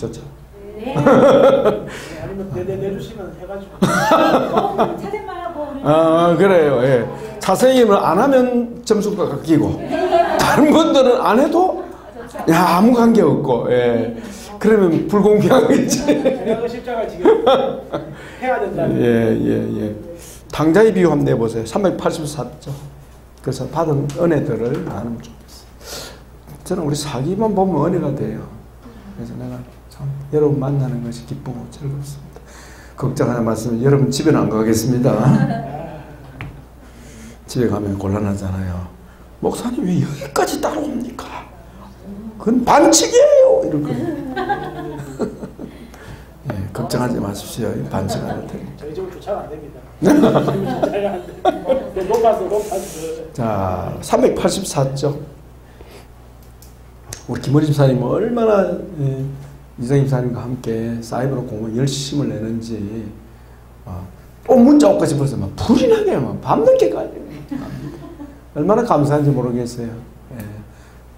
좋죠. 네. 아니면 내주시면 해가지고. 차생만 하고. 아, 그래요. 예. 차생임을 안 하면 점수가 깎이고, 다른 분들은 안 해도, 야, 아무 관계 없고, 예. 그러면 불공평하겠지. 제가 그 십자가 지금 해야 된다는. 예. 당자의 비유 한번 내보세요. 384조. 그래서 받은 은혜들을 나누면 좋겠어요. 저는 우리 사기만 보면 은혜가 돼요. 그래서 내가 참 여러분 만나는 것이 기쁘고 즐겁습니다. 걱정하는 말씀, 여러분 집에는 안 가겠습니다. 집에 가면 곤란하잖아요. 목사님 왜 여기까지 따라옵니까? 그건 반칙이에요. 이러고. 예, 걱정하지 마십시오. 반칙 안 할 테니까. 저희 집은 주차가 안 됩니다. 주차가 안 돼. 높아서. 자, 384쪽. 우리 김원희 집사님은 얼마나 이정희 집사님과 함께 사이버로 공부 열심을 내는지 또 문자 오고 싶어서 막 불이 나게 막 밤늦게까지 얼마나 감사한지 모르겠어요. 예.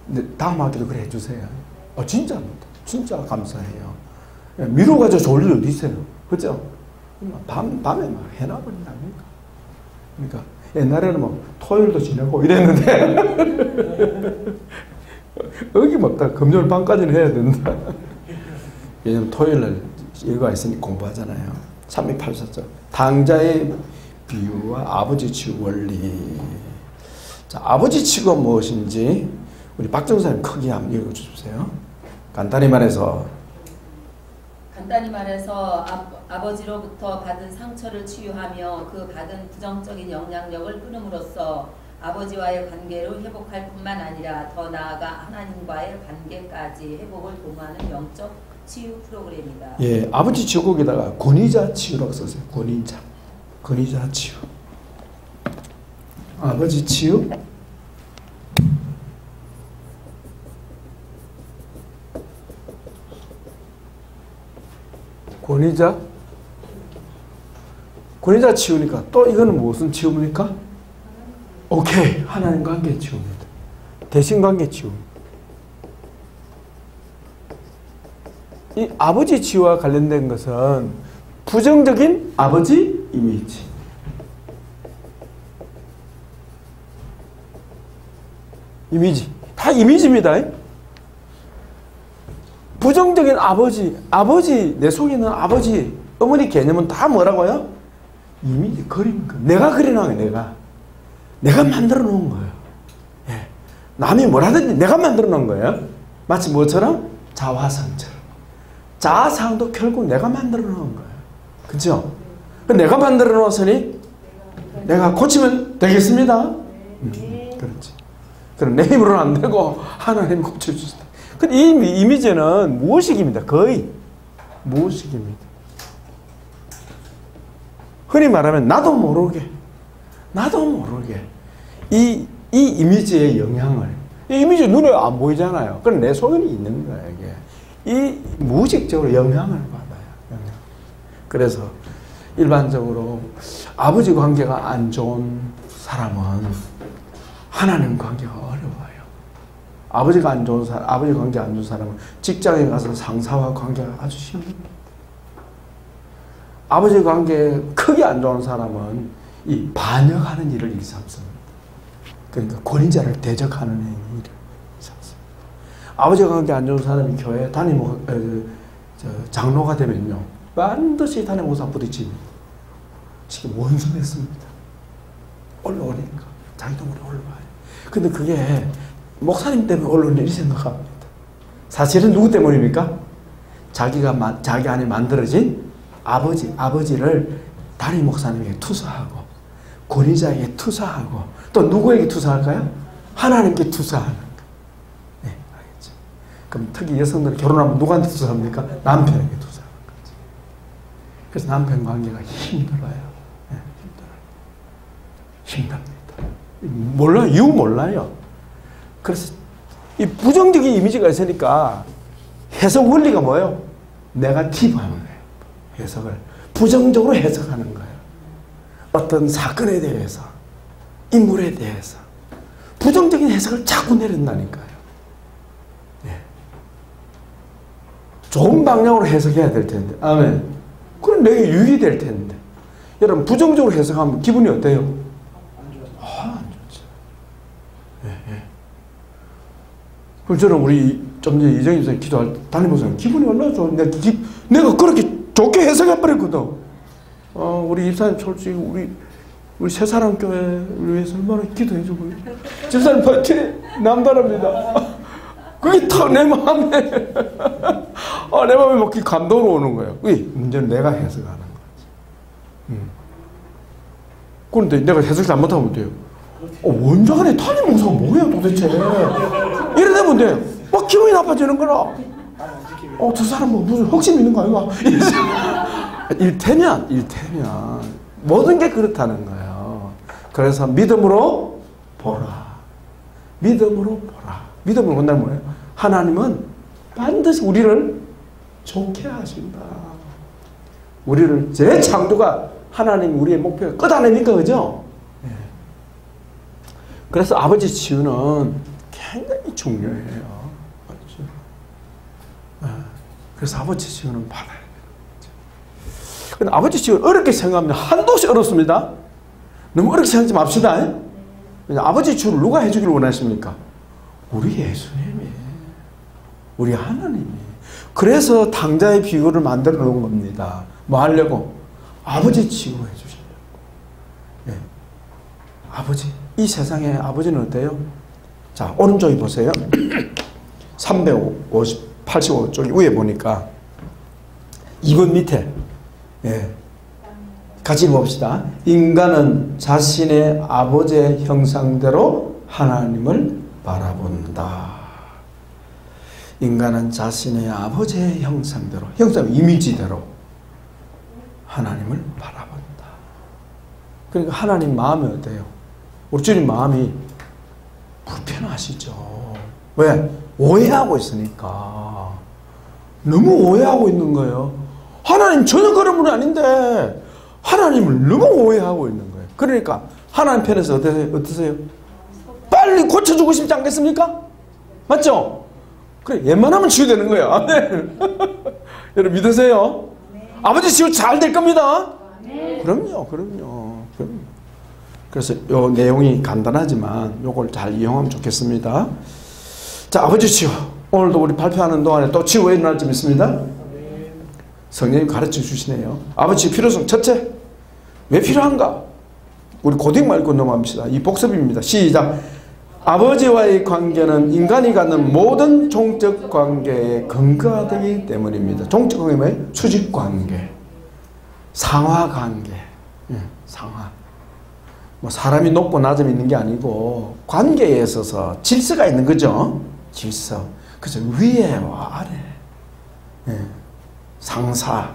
근데 다음 학기도 그래 해주세요. 진짜입니다. 진짜 감사해요. 예, 미뤄가지고 좋을 일 어디 있어요. 그죠? 밤에 막 해놔버린다니까. 그러니까 옛날에는 뭐 토요일도 지내고 이랬는데 여기 먹다 금요일 밤까지는 해야 된다. 왜냐면 토요일날 여기가 있으니 공부하잖아요. 384조. 당자의 비유와 아버지 치유 원리. 자, 아버지 치유가 무엇인지 우리 박정사님 크게 한번 읽어주세요. 간단히 말해서 아버지로부터 받은 상처를 치유하며 그 받은 부정적인 영향력을 끊음으로써 아버지와의 관계를 회복할 뿐만 아니라 더 나아가 하나님과의 관계까지 회복을 도모하는 영적 치유 프로그램이다. 예, 아버지 치유 거기다가 권위자 치유라고 썼어요. 권위자 치유. 아버지 치유. 권위자 치유니까 또 이거는 무슨 치유입니까? 오케이, 하나님 관계 치유입니다. 대신 관계 치유. 이 아버지 치유와 관련된 것은 부정적인 아버지 이미지. 다 이미지입니다. 부정적인 아버지, 내 속에 있는 아버지, 어머니 개념은 다 뭐라고요? 이미지, 그림. 내가 그려놓은 거예요, 내가 만들어 놓은 거예요. 예. 남이 뭐라든지 내가 만들어 놓은 거예요. 마치 뭐처럼? 자화상처럼. 자아상도 결국 내가 만들어 놓은 거예요. 그죠? 내가 만들어 놓았으니 내가 고치면 되겠습니다. 그렇지. 그럼 내 힘으로는 안 되고 하나님 고쳐주시다. 근데 이 이미지는 무의식입니다. 거의 무의식입니다. 흔히 말하면 나도 모르게 이 이미지의 영향을, 이 이미지 눈에 안 보이잖아요. 그럼 내 속에는 있는 거예요. 이게. 이 무의식적으로 영향을 받아요. 그래서 일반적으로 아버지 관계가 안 좋은 사람은 하나님 관계가 어려워요. 아버지 관계 안 좋은 사람은 직장에 가서 상사와 관계가 아주 힘듭니다. 아버지 관계 크게 안 좋은 사람은 이 반역하는 일을 일삼습니다. 그러니까 권위자를 대적하는 일을 일삼습니다. 아버지 관계 안 좋은 사람이 교회 장로가 되면요, 반드시 담임 목사 부딪힙니다. 지금 원수됐습니다. 올라오니까 자기도 모르게 올라와요. 근데 그게 목사님 때문에 올라오는 일이 생각합니다. 사실은 누구 때문입니까? 자기 안에 만들어진 아버지를 담임 목사님에게 투사하고 권위자에게 투사하고 또 누구에게 투사할까요? 하나님께 투사하는 거예요. 네, 알겠죠? 그럼 특히 여성들은 결혼하면 누구한테 투사합니까? 남편에게 투사하는 거죠. 그래서 남편 관계가 힘들어요. 네, 힘듭니다. 몰라요. 이유 몰라요. 그래서 이 부정적인 이미지가 있으니까 해석 원리가 뭐예요? 네거티브 하는 거예요. 해석을 부정적으로 해석하는 거예요. 어떤 사건에 대해서, 인물에 대해서 부정적인 해석을 자꾸 내린다니까요. 네. 좋은 방향으로 해석해야 될 텐데. 아멘. 그럼 내게 유익이 될 텐데. 여러분, 부정적으로 해석하면 기분이 어때요? 안 좋죠. 예. 그럼 저는 좀 전에 이정희 선생님 기도할 때 담임목사님 기분이 얼마나 좋아. 내가 그렇게 좋게 해석해버렸거든. 우리 입사님 솔직히 우리 세 사람 교회를 위해서 얼마나 기도해주고 집사님 파이팅! 남다릅니다. 그게 다 내 마음에 내 마음에 막 감동으로 오는 거예요. 문제는 내가 해석하는 거지. 그런데 내가 해석 잘못하면 돼요. 원장안에 담임 목사가 뭐야 도대체. 이래 되면 돼요. 막 기분이 나빠지는 거라. 저 사람 뭐 무슨 혹시 믿는 거 아이가? 일테면 모든 게 그렇다는 거예요. 그래서 믿음으로 보라. 믿음으로 보라. 믿음으로 본다는 뭐예요? 하나님은 반드시 우리를 좋게 하신다. 우리를 제 창조가 하나님 우리의 목표가 끝 아닙니까? 그죠? 네. 그래서 아버지 치유는 굉장히 중요해요. 그래서 아버지 치유는 받아야 돼요. 근데 아버지 치유는 어렵게 생각하면 한도 없이 어렵습니다. 너무 어렵게 생각하지 맙시다. 아버지 치유를 누가 해주기를 원하십니까? 우리 예수님이, 우리 하나님이. 그래서 당자의 비유를 만들어 놓은 겁니다. 뭐 하려고? 아버지 치유해 주시려고. 네. 아버지. 이 세상에 아버지는 어때요? 자, 오른쪽에 보세요. 385쪽이 위에 보니까 2번 밑에 같이 봅시다. 인간은 자신의 아버지의 형상대로 하나님을 바라본다. 인간은 자신의 아버지의 형상대로, 이미지대로 하나님을 바라본다. 그러니까 하나님 마음이 어때요? 우리 주님 마음이 불편하시죠. 왜? 오해하고 있으니까. 너무 오해하고 있는 거예요. 하나님 전혀 그런 분이 아닌데 하나님을 너무 오해하고 있는 거예요. 그러니까 하나님 편에서 어떠세요? 빨리 고쳐주고 싶지 않겠습니까? 맞죠? 그래, 웬만하면 치유되는 거예요. 아멘. 여러분 믿으세요? 아버지 치유 잘 될 겁니다. 그럼요. 그래서 요 내용이 간단하지만 요걸 잘 이용하면 좋겠습니다. 자, 아버지 치유. 오늘도 우리 발표하는 동안에 또 치유가 일어날 점 있습니다. 성령님 가르쳐 주시네요. 아버지 필요성 첫째. 왜 필요한가? 우리 고딩 말고 넘어갑시다. 이 복습입니다. 시작. 아버지와의 관계는 인간이 갖는 모든 종적 관계에 근거가 되기 때문입니다. 종적 관계 뭐예요? 수직 관계, 상하 관계, 상하. 뭐 사람이 높고 낮음이 있는 게 아니고 관계에 있어서 질서가 있는 거죠. 질서. 그래서 위에와 아래, 상사,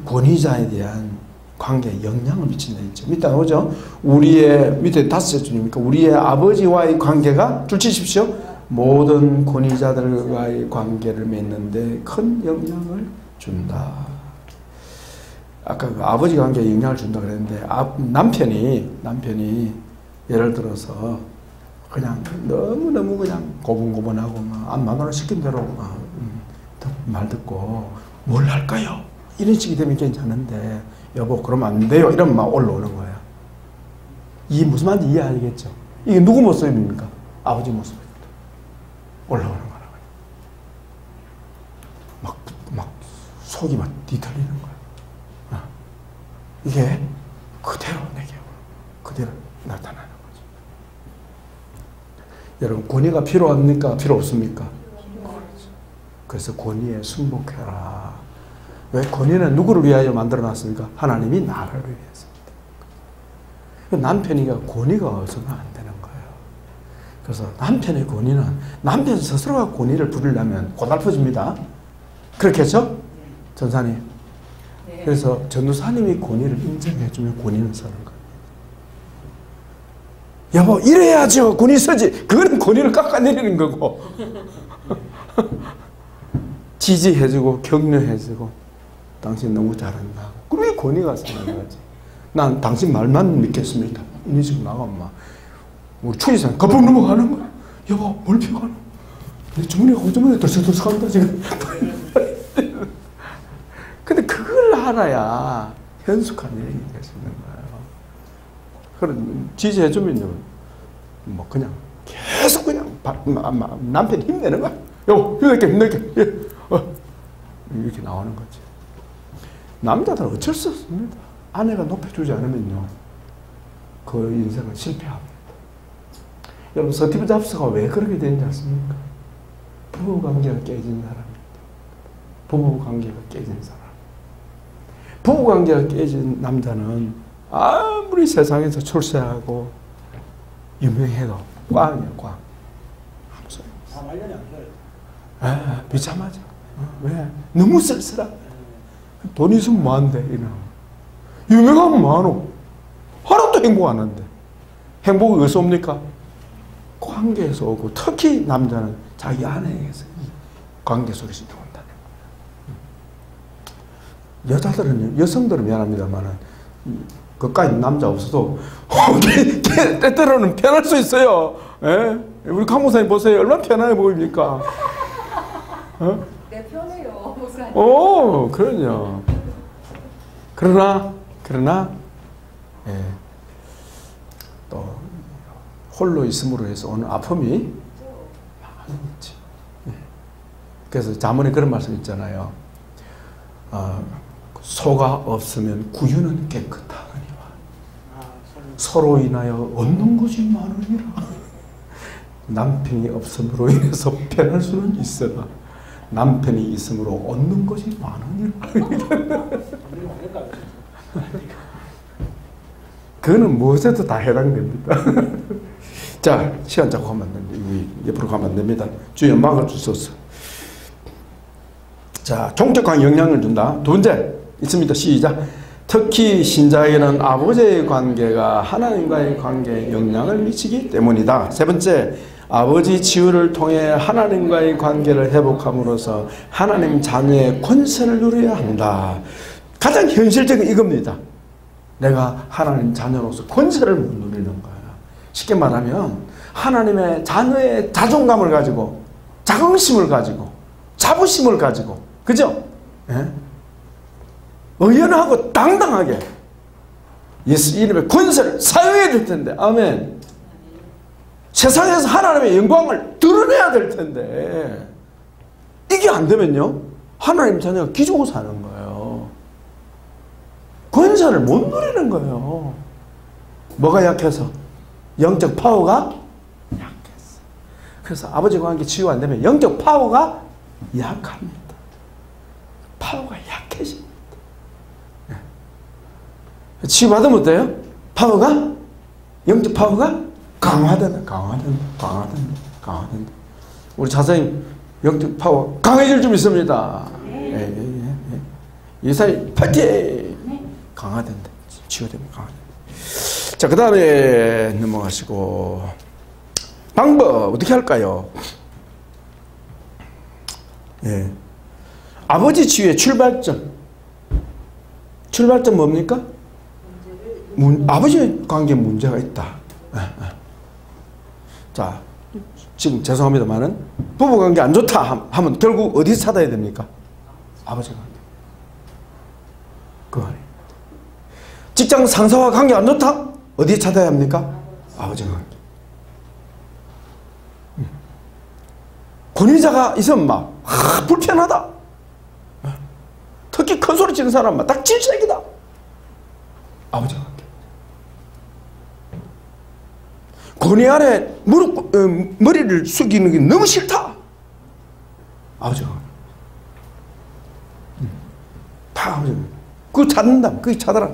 권위자에 대한 관계에 영향을 미친다 했죠. 밑에 나오죠. 우리의 밑에 5째 주니까 우리의 아버지와의 관계가 줄치십시오. 모든 권위자들과의 관계를 맺는데 큰 영향을 준다. 아까 그 아버지 관계에 영향을 준다 그랬는데 남편이 예를 들어서 그냥 너무 그냥 고분고분하고 안 마누라 시킨 대로 말 듣고 뭘 할까요? 이런 식이 되면 괜찮은데 여보 그러면 안 돼요. 이러면 막 올라오는 거예요. 이게 무슨 말인지 이해하겠죠? 이게 누구 모습입니까? 아버지 모습입니다. 올라오는 거라고요. 막 속이 막 뒤틀리는 거예요. 이게 그대로 내게 그대로 나타나는 거죠. 여러분 권위가 필요합니까? 필요 없습니까? 그래서 권위에 순복해라. 왜? 권위는 누구를 위하여 만들어놨습니까? 하나님이 나를 위해서입니다. 남편이가 권위가 없어서는 안 되는 거예요. 그래서 남편의 권위는 남편 스스로가 권위를 부리려면 고달퍼집니다. 그렇겠죠? 전사님. 네. 그래서 전도사님이 권위를 인정해주면 권위는 서는 거예요. 여보 이래야죠. 권위 서지. 그거는 권위를 깎아내리는 거고. 지지해주고 격려해주고 당신 너무 잘한다. 그게 권위가 서는 거지. 난 당신 말만 믿겠습니다. 이런 식으로 나가면 막 우리 추리사님 거북 넘어가는 거야. 여보 뭘 피워가노? 내 주머니가 오줌에 들썩들썩한다 지금. 알아야 현숙한 여행이 될 수 있는 거예요. 그런 지지해주면요, 뭐 그냥 계속 그냥 남편이 힘내는 거야. 힘낼게. 예. 이렇게 나오는 거지. 남자들은 어쩔 수 없습니다. 아내가 높여주지 않으면요, 그 인생은 실패합니다. 여러분, 스티브 잡스가 왜 그렇게 되는지 아십니까? 부부관계가 깨진 사람입니다. 부부관계가 깨진 사람. 부부관계가 깨진 남자는 아무리 세상에서 출세하고 유명해도 꽝이에요, 꽝. 아무 소용 없어. 말년이 안 좋아요. 비참하죠. 왜? 너무 쓸쓸하. 돈 있으면 뭐한대, 이런. 유명하면 뭐하노? 하나도 행복 안 한대. 행복이 어디서 옵니까? 관계에서 오고, 특히 남자는 자기 아내에게서 관계 속에서 온다는 거예요. 여자들은, 여성들은 미안합니다만은, 그까지 남자 없어도, 때때로는 편할 수 있어요. 예? 우리 강목사님 보세요. 얼마나 편하게 보입니까? 어? 네, 편해요. 목사님. 오, 그러냐. 그러나, 예, 또, 홀로 있음으로 해서 오는 아픔이 많은 거지. 예. 그래서 자문에 그런 말씀 있잖아요. 소가 없으면 구유는 깨끗하거니와 서로 인하여 얻는 것이 많으니라. 남편이 없음으로 인해서 편할 수는 있으나 남편이 있음으로 얻는 것이 많으니라. 그거는 무엇에도 다 해당됩니다. 자, 시간 자꾸 가면 안 됩니다. 옆으로 가면 안 됩니다. 주여 막아주소서. 자, 종족간 영향을 준다. 두 번째 있습니다. 시작. 특히 신자에게는 아버지의 관계가 하나님과의 관계에 영향을 미치기 때문이다. 세 번째, 아버지 치유를 통해 하나님과의 관계를 회복함으로써 하나님 자녀의 권세를 누려야 한다. 가장 현실적인 이겁니다. 내가 하나님 자녀로서 권세를 못 누리는 거야. 쉽게 말하면 하나님의 자녀의 자존감을 가지고 자긍심을 가지고 자부심을 가지고, 그죠? 예? 의연하고 당당하게 예수 이름의 권세를 사용해야 될 텐데, 아멘. 세상에서 하나님의 영광을 드러내야 될 텐데 이게 안 되면요, 하나님 자녀가 기죽어 사는 거예요. 권세를 못 누리는 거예요. 뭐가 약해서? 영적 파워가 약했어. 그래서 아버지 관계 치유 안 되면 영적 파워가 약합니다. 파워가 약해집니다. 치유받으면 어때요? 파워가, 영적 파워가 강화된다. 우리 자사님 영적 파워 강해질 좀 있습니다. 예사님 파이팅! 강화된다. 치유되면 강화된다. 자, 그 다음에 넘어가시고, 방법 어떻게 할까요? 예. 아버지 치유의 출발점 뭡니까? 아버지 관계에 문제가 있다. 자, 지금 죄송합니다만은 부부관계 안 좋다 하면 결국 어디 찾아야 됩니까? 아버지 관계. 그 안에. 직장 상사와 관계 안 좋다? 어디 찾아야 합니까? 아버지 관계. 권위자가 있으면 막 불편하다. 특히 큰 소리 치는 사람 막 딱 질색이다. 아버지 관계. 권위 아래 머리를 숙이는 게 너무 싫다. 아버지 관계. 다 아버지 관계. 그거 찾는다. 그거 찾아라.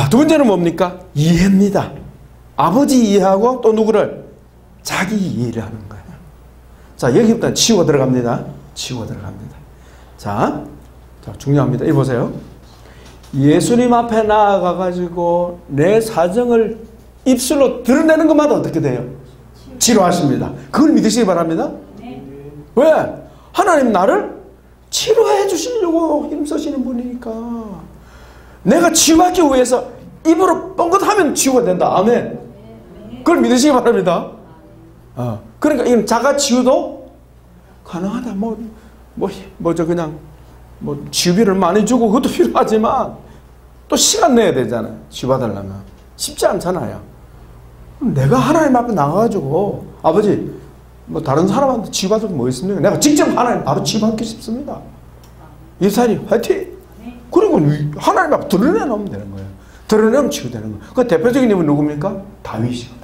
두 번째는 뭡니까? 이해입니다. 아버지 이해하고 또 누구를? 자기 이해를 하는 거예요. 자, 여기부터 치유가 들어갑니다. 자, 중요합니다. 이 보세요. 예수님 앞에 나아가가지고 내 사정을 입술로 드러내는 것마다 어떻게 돼요? 치료하십니다. 그걸 믿으시기 바랍니다. 네. 왜? 하나님 나를 치료해 주시려고 힘쓰시는 분이니까. 내가 치유하기 위해서 입으로 뻥긋하면 치유가 된다. 아멘. 그걸 믿으시기 바랍니다. 그러니까 이건 자가 치유도 가능하다. 그냥 뭐 치유비를 많이 주고 그것도 필요하지만 또 시간 내야 되잖아요. 치유받으려면 쉽지 않잖아요. 내가 하나님 앞에 나가가지고 아버지 뭐 다른 사람한테 치유받을 거 뭐 있습니까? 내가 직접 하나님 바로 치유받기 쉽습니다. 이사님 화이팅! 그리고 하나님 앞에 드러내놓으면 되는 거예요. 드러내면 치유되는 거예요. 그 대표적인 인물은 누굽니까? 다윗이거든.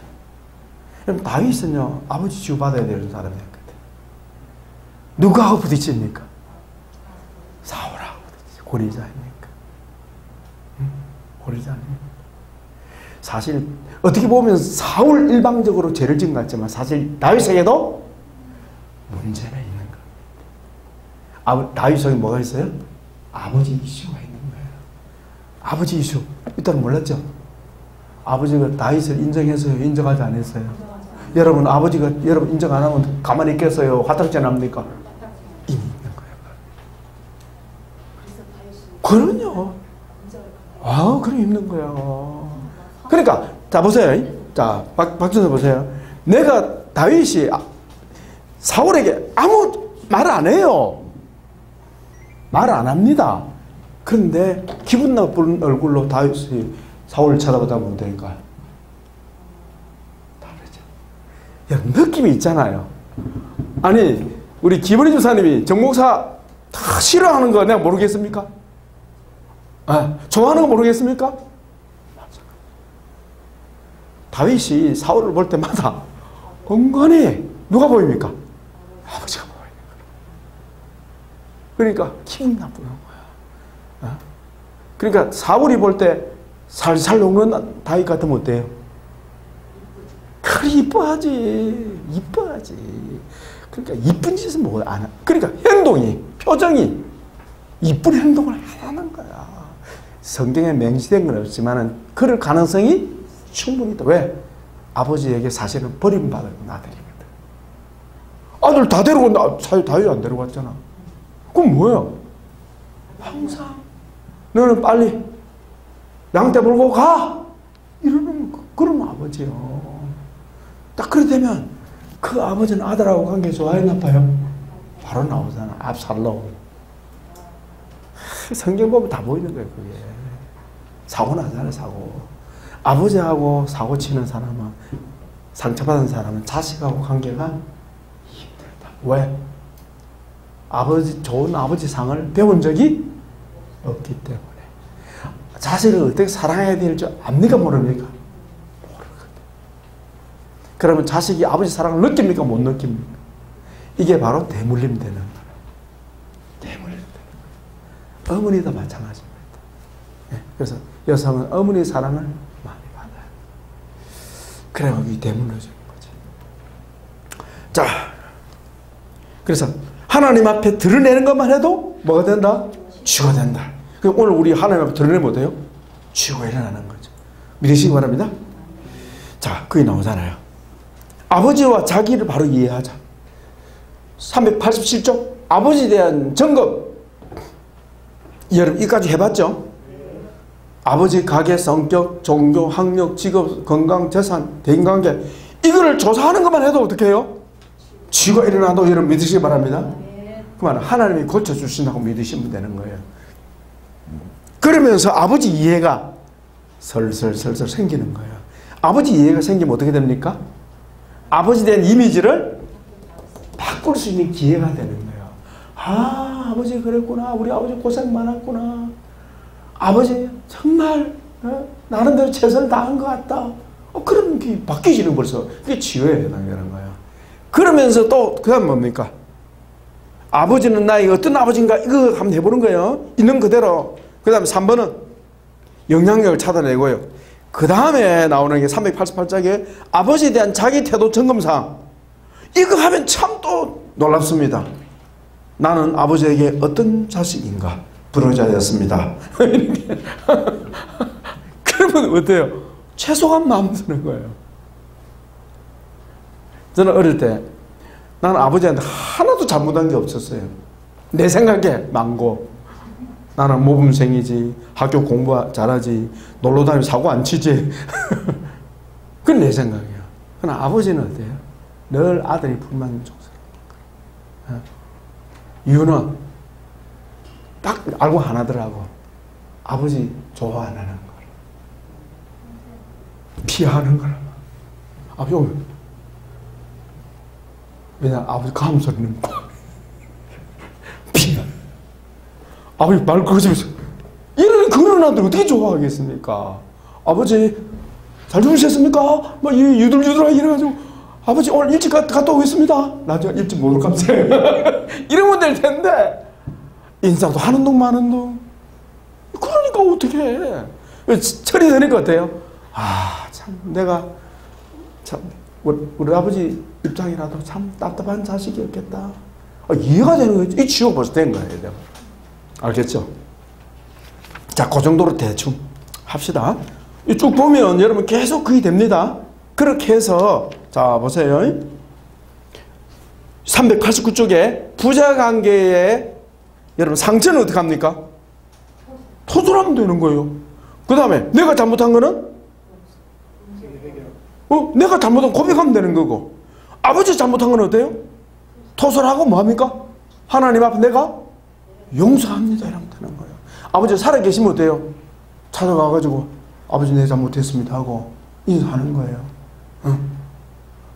그럼 다윗은요 아버지 치유받아야 되는 사람이었거든. 누구하고 부딪힙니까? 사울하고 부딪히죠. 고리자 아닙니까? 고리자 아닙니까? 사실 어떻게 보면 사울 일방적으로 죄를 지은 것 같지만 사실 다윗에게도 문제가 있는 겁니다. 다윗 속에 뭐가 있어요? 아버지 이슈가 있는 거예요. 아버지 이슈. 이따는 몰랐죠? 아버지가 다윗을 인정했어요? 인정하지 않았어요? 여러분 아버지가 여러분 인정 안 하면 가만히 있겠어요? 화딱지 납니까? 이미 있는 거예요. 그럼요. 그럼 있는 거예요. 그러니까 자 보세요. 자 박준서 보세요. 내가 다윗이 사울에게 아무 말 안 해요. 말 안 합니다. 그런데 기분 나쁜 얼굴로 다윗이 사울을 쳐다보다 보면 되니까 다르죠. 여러분 느낌이 있잖아요. 아니 우리 김은희 주사님이 정목사 다 싫어하는 거 내가 모르겠습니까? 좋아하는 거 모르겠습니까? 다윗이 사울을 볼 때마다 은근히 누가 보입니까? 아버지가 보여요. 그러니까 기분이 나쁘는 거야. 그러니까 사울이 볼 때 살살 녹는 다윗 같으면 어때요? 그래 이뻐하지. 이뻐하지. 그러니까 이쁜 짓은 뭐 안 해. 그러니까 행동이 표정이 이쁜 행동을 안 하는 거야. 성경에 명시된 건 없지만 그럴 가능성이 충분히 있다. 왜? 아버지에게 사실은 버림받은 아들이거든. 아들 다 데리고 다윗 안 데려갔잖아. 그럼 뭐야? 항상 너는 빨리 양떼 물고 가! 이러는 그런 아버지요. 딱 그래 되면 그 아버지는 아들하고 관계 좋아했나 봐요. 바로 나오잖아. 압살롬. 성경 보면 다 보이는 거예요. 그게. 사고 나잖아요. 사고. 아버지하고 사고 치는 사람은 상처받은 사람은 자식하고 관계가 힘들다. 왜? 좋은 아버지 상을 배운 적이 없기 때문에. 자식을 어떻게 사랑해야 될 줄 압니까? 모릅니까? 모르거든. 그러면 자식이 아버지 사랑을 느낍니까? 못 느낍니까? 이게 바로 대물림 되는 거예요. 대물림 되는 거예요. 어머니도 마찬가지입니다. 그래서 여성은 어머니 사랑을 많이 받아요. 그래야 이 대물려지는 거지. 자, 그래서 하나님 앞에 드러내는 것만 해도 뭐가 된다? 치유가 된다. 오늘 우리 하나님 앞에 드러내면 어때요? 치유가 일어나는 거죠. 믿으시기 바랍니다. 자, 그게 나오잖아요. 아버지와 자기를 바로 이해하자. 387쪽 아버지에 대한 점검. 여러분 이까지 해봤죠? 아버지 가계, 성격, 종교, 학력, 직업, 건강, 재산, 대인관계 이거를 조사하는 것만 해도 어떻게 해요? 치유가 일어나도 여러분 믿으시기 바랍니다. 그만 하나님이 고쳐주신다고 믿으시면 되는 거예요. 그러면서 아버지 이해가 설설설설 생기는 거예요. 아버지 이해가 생기면 어떻게 됩니까? 아버지에 대한 이미지를 바꿀 수 있는 기회가 되는 거예요. 아버지 그랬구나. 우리 아버지 고생 많았구나. 아버지 정말 나름대로 최선을 다한 것 같다. 그런 게 바뀌지는 벌써. 그게 치유에 해당되는 거예요. 그러면서 또 그 다음 뭡니까? 아버지는 나에게 어떤 아버지인가 이거 한번 해보는 거예요. 있는 그대로. 그 다음에 3번은 영향력을 찾아내고요. 그 다음에 나오는 게 388장에 아버지에 대한 자기 태도 점검사항. 이거 하면 참 또 놀랍습니다. 나는 아버지에게 어떤 자식인가? 불효자였습니다. 그러면 어때요? 최소한 마음 드는 거예요. 저는 어릴 때 나는 아버지한테 하나도 잘못한 게 없었어요. 내 생각에 망고. 나는 모범생이지. 학교 공부 잘하지. 놀러 다니면 사고 안 치지. 그건 내 생각이에요. 그러나 아버지는 어때요? 늘 아들이 불만족스러운 거예요. 이유는 딱 알고 하나더라고. 아버지 좋아 안 하는 거라. 피하는 거라. 아버지 오면. 왜냐, 아버지 가음 소리는 피하. 아버지 말 그러면서 이런 그런 아들 어떻게 좋아하겠습니까? 아버지 잘 주무셨습니까? 막 유들유들하게 이래가지고 아버지 오늘 일찍 갔다 오겠습니다. 나중에 일찍 못 올 감사해요. 이러면 될 텐데 인사도 하는 동 마는 동. 그러니까 어떻게 해? 철이 되니까 어때요? 아, 참 내가 참 우리 아버지 입장이라도 참 답답한 자식이었겠다. 이해가 되는 거지. 이 치유가 벌써 된 거예요. 내가. 알겠죠? 자, 그 정도로 대충 합시다. 쭉 보면 여러분 계속 그게 됩니다. 그렇게 해서 자 보세요. 389쪽에 부자관계에 여러분 상처는 어떻게 합니까? 토설하면 되는 거예요. 그 다음에 내가 잘못한 거는 내가 잘못한 고백하면 되는 거고, 아버지 잘못한 건 어때요? 토설하고 뭐합니까? 하나님 앞에 내가 용서합니다 이러면 되는 거예요. 아버지 살아계시면 어때요? 찾아가가지고 아버지 내 잘못했습니다 하고 인사하는 거예요.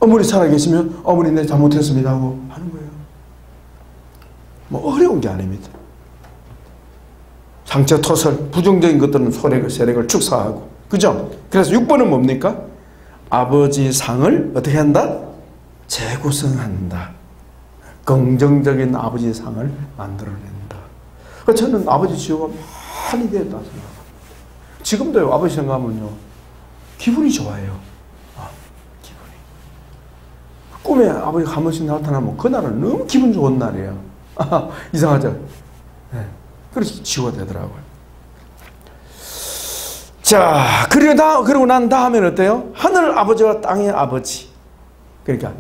어머니 살아계시면 어머니 내 잘못했습니다 하고 하는 거예요. 뭐 어려운 게 아닙니다. 상처 토설, 부정적인 것들은 세력을 축사하고, 그죠? 그래서 6번은 뭡니까? 아버지 상을 어떻게 한다? 재구성한다. 긍정적인 아버지 상을 만들어낸다. 저는 아버지 치유가 많이 됐다 생각합니다. 지금도요, 아버지 생각하면요, 기분이 좋아요. 기분이. 꿈에 아버지 한 번씩 나타나면 그날은 너무 기분 좋은 날이에요. 이상하죠? 네. 그래서 치유가 되더라고요. 자, 그리고 난 다음에는 어때요? 하늘 아버지와 땅의 아버지. 그러니까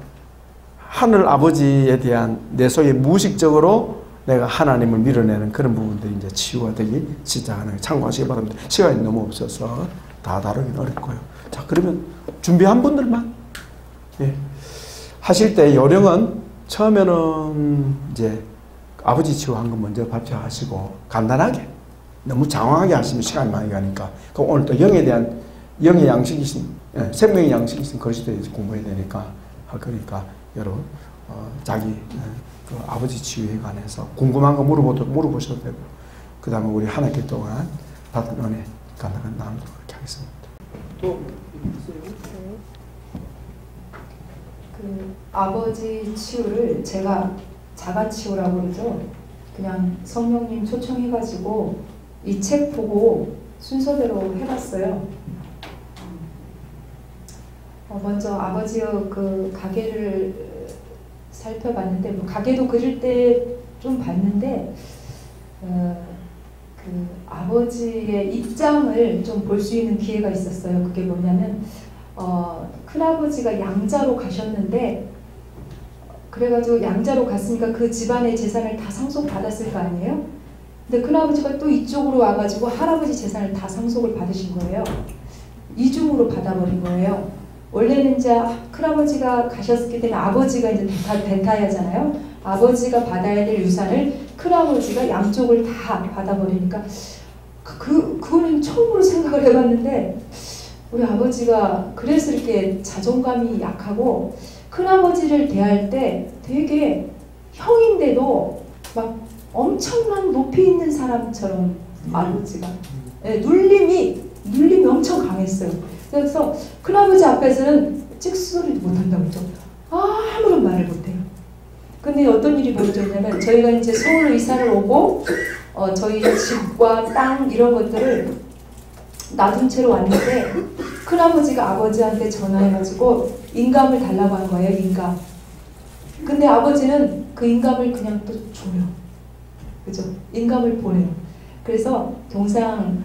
하늘 아버지에 대한 내 속에 무의식적으로 내가 하나님을 밀어내는 그런 부분들이 이제 치유가 되기 시작하는 거예요. 참고하시기 바랍니다. 시간이 너무 없어서 다 다루긴 어렵고요. 자, 그러면 준비한 분들만 하실 때 요령은 처음에는 이제 아버지 치유한 거 먼저 발표하시고 간단하게, 너무 장황하게 하시면 시간이 많이 가니까. 그럼 오늘 또 영에 대한 영의 양식이신 생명의 양식이신 것에 대해서 공부해야 되니까 그러니까 여러분 자기 그 아버지 치유에 관해서 궁금한 거 물어보셔도 되고, 그 다음에 우리 한 학기 동안 받은 은혜 간단하게 나누도록 하겠습니다. 또 있어요? 그 아버지 치유를 제가 자가치유라고 그러죠. 그냥 성령님 초청해가지고 이 책 보고 순서대로 해봤어요. 먼저 아버지의 그 가게를 살펴봤는데, 뭐 가게도 그릴 때 좀 봤는데 그 아버지의 입장을 좀 볼 수 있는 기회가 있었어요. 그게 뭐냐면 큰아버지가 양자로 가셨는데, 그래가지고 양자로 갔으니까 그 집안의 재산을 다 상속받았을 거 아니에요? 근데 큰아버지가 또 이쪽으로 와가지고 할아버지 재산을 다 상속을 받으신 거예요. 이중으로 받아버린 거예요. 원래는 이제 큰아버지가 가셨기 때문에 아버지가 이제 대타야잖아요. 아버지가 받아야 될 유산을 큰아버지가 양쪽을 다 받아버리니까 그거는 처음으로 생각을 해봤는데, 우리 아버지가 그래서 이렇게 자존감이 약하고 큰아버지를 대할 때 되게 형인데도 막 엄청난 높이 있는 사람처럼 아버지가 눌림이 엄청 강했어요. 그래서 큰아버지 앞에서는 찍소리도 못한다고 했죠. 아무런 말을 못해요. 근데 어떤 일이 벌어졌냐면, 저희가 이제 서울로 이사를 오고 저희 집과 땅 이런 것들을 놔둔 채로 왔는데, 큰아버지가 아버지한테 전화해가지고 인감을 달라고 한 거예요. 인감. 근데 아버지는 그 인감을 그냥 또 줘요. 그죠? 인감을 보내요. 그래서 동상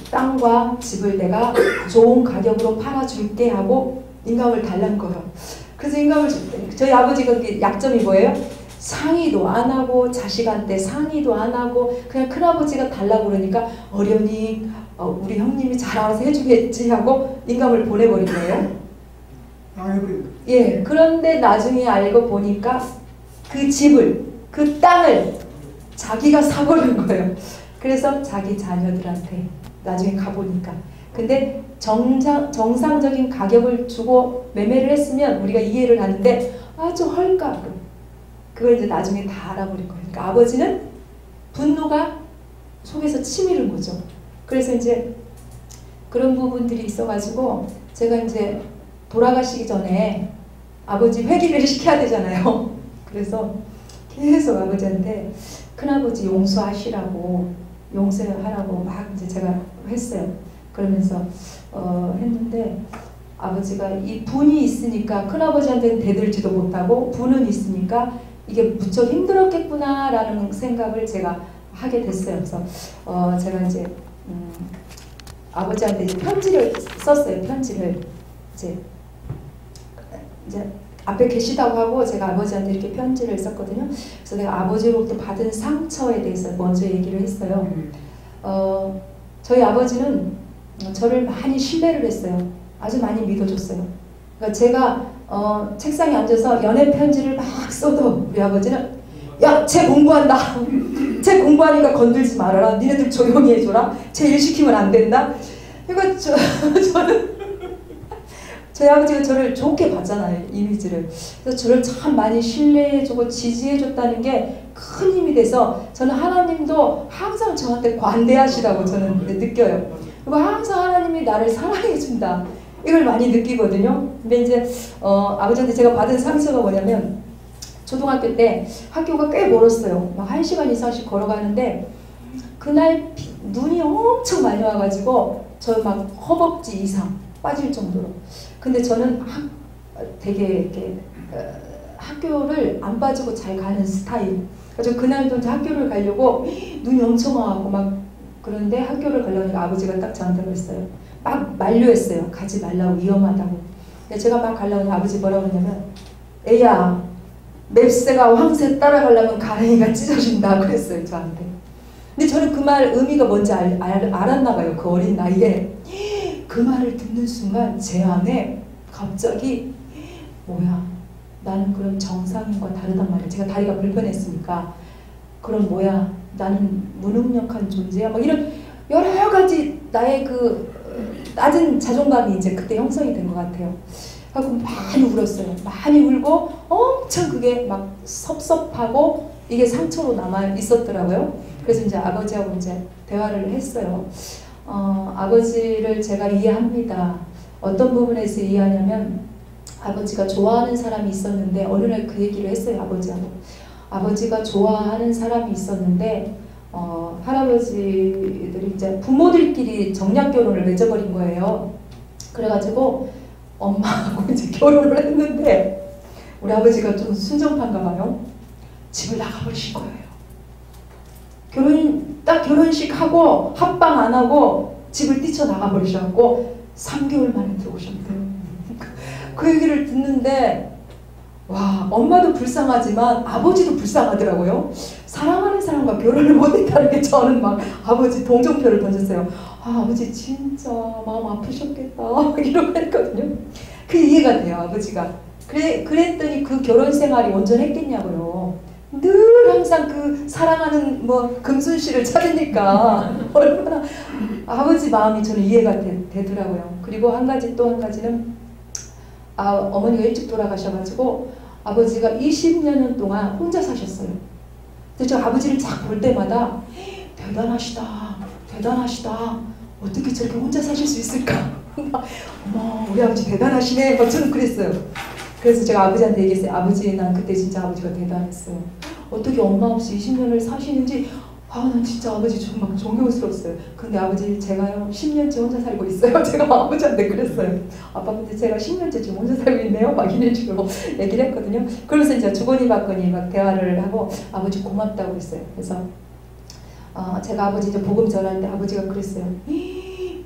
땅과 집을 내가 좋은 가격으로 팔아줄게 하고 인감을 달라는 거예요. 그래서 인감을 저희 아버지가 약점이 뭐예요? 상의도 안 하고 자식한테 상의도 안 하고 그냥 큰아버지가 달라고 그러니까 어련히 우리 형님이 잘 알아서 해주겠지 하고 인감을 보내버린 거예요. 예, 그런데 나중에 알고 보니까 그 집을, 그 땅을 자기가 사버린 거예요. 그래서 자기 자녀들한테 나중에 가보니까. 근데 정상적인 가격을 주고 매매를 했으면 우리가 이해를 하는데 아주 헐값으로 그걸 이제 나중에 다 알아버린 거예요. 그러니까 아버지는 분노가 속에서 치밀은 거죠. 그래서 이제 그런 부분들이 있어가지고 제가 이제 돌아가시기 전에 아버지 회개를 시켜야 되잖아요. 그래서 계속 아버지한테 큰아버지 용서하시라고 용서하라고 막 이제 제가 했어요. 그러면서 했는데 아버지가 이 분이 있으니까 큰아버지한테는 대들지도 못하고 분은 있으니까 이게 무척 힘들었겠구나라는 생각을 제가 하게 됐어요. 그래서 제가 이제 아버지한테 이제 편지를 썼어요. 편지를 이제 앞에 계시다고 하고 제가 아버지한테 이렇게 편지를 썼거든요. 그래서 내가 아버지로부터 받은 상처에 대해서 먼저 얘기를 했어요. 저희 아버지는 저를 많이 신뢰를 했어요. 아주 많이 믿어줬어요. 그러니까 제가 책상에 앉아서 연애 편지를 막 써도 우리 아버지는 야, 쟤 공부한다. 쟤 공부하니까 건들지 말아라. 니네들 조용히 해줘라. 쟤 일 시키면 안 된다. 그러니까 저는 저희 아버지가 저를 좋게 봤잖아요. 이미지를. 그래서 저를 참 많이 신뢰해주고 지지해줬다는 게 큰 힘이 돼서 저는 하나님도 항상 저한테 관대하시다고 저는 느껴요. 그리고 항상 하나님이 나를 사랑해준다. 이걸 많이 느끼거든요. 근데 이제 아버지한테 제가 받은 상처가 뭐냐면 초등학교 때 학교가 꽤 멀었어요. 막 1시간 이상씩 걸어가는데 그날 눈이 엄청 많이 와가지고 저 막 허벅지 이상 빠질 정도로. 근데 저는 되게 이렇게 학교를 안 빠지고 잘 가는 스타일. 그래서 그날도 이제 학교를 가려고 눈이 엄청 와갖고 막 그런데 학교를 가려니까 아버지가 딱 저한테 그랬어요. 막 만류했어요. 가지 말라고 위험하다고. 근데 제가 막 가려고 아버지 뭐라고 그러냐면 애야 맵새가 황새 따라가려면 가랭이가 찢어진다 그랬어요 저한테. 근데 저는 그 말 의미가 뭔지 알았나 봐요. 그 어린 나이에. 그 말을 듣는 순간 제 안에 갑자기 뭐야 나는 그럼 정상인과 다르단 말이야. 제가 다리가 불편했으니까 그럼 뭐야 나는 무능력한 존재야. 막 이런 여러 가지 나의 그 낮은 자존감이 이제 그때 형성이 된 것 같아요. 하고 많이 울었어요. 많이 울고 엄청 그게 막 섭섭하고 이게 상처로 남아 있었더라고요. 그래서 이제 아버지하고 이제 대화를 했어요. 아버지를 제가 이해합니다. 어떤 부분에서 이해하냐면 아버지가 좋아하는 사람이 있었는데 어느 날 그 얘기를 했어요. 아버지하고. 아버지가 좋아하는 사람이 있었는데 할아버지들이 이제 부모들끼리 정략 결혼을 맺어버린 거예요. 그래가지고 엄마하고 이제 결혼을 했는데 우리 아버지가 좀 순정파인가 봐요. 집을 나가버리신 거예요. 결혼식 하고 합방 안 하고 집을 뛰쳐나가버리셔갖고 3개월 만에 들어오셨대요. 그 얘기를 듣는데 와 엄마도 불쌍하지만 아버지도 불쌍하더라고요. 사랑하는 사람과 결혼을 못했다는 게 저는 막 아버지 동정표를 던졌어요. 아버지 진짜 마음 아프셨겠다 이러고 했거든요. 그 이해가 돼요. 아버지가. 그랬더니 그 결혼 생활이 온전했겠냐고요. 늘 항상 그 사랑하는 뭐 금순씨를 찾으니까 얼마나 아버지 마음이 저는 이해가 되더라고요. 그리고 또 한 가지는 어머니가 일찍 돌아가셔가지고 아버지가 20년 동안 혼자 사셨어요. 그래서 저 아버지를 쫙 볼 때마다 대단하시다. 어떻게 저렇게 혼자 사실 수 있을까? 어머 우리 아버지 대단하시네. 막 저는 그랬어요. 그래서 제가 아버지한테 얘기했어요. 아버지 난 그때 진짜 아버지가 대단했어요. 어떻게 엄마 없이 20년을 사시는지 난 진짜 아버지 좀 막 존경스러웠어요. 근데 아버지 제가요 10년째 혼자 살고 있어요. 제가 아버지한테 그랬어요. 아빠 근데 제가 10년째 지금 혼자 살고 있네요. 막 이런 식으로 얘기를 했거든요. 그러면서 이제 주거니 받거니 막 대화를 하고 아버지 고맙다고 했어요. 그래서 제가 아버지 이제 복음 전할 때 아버지가 그랬어요.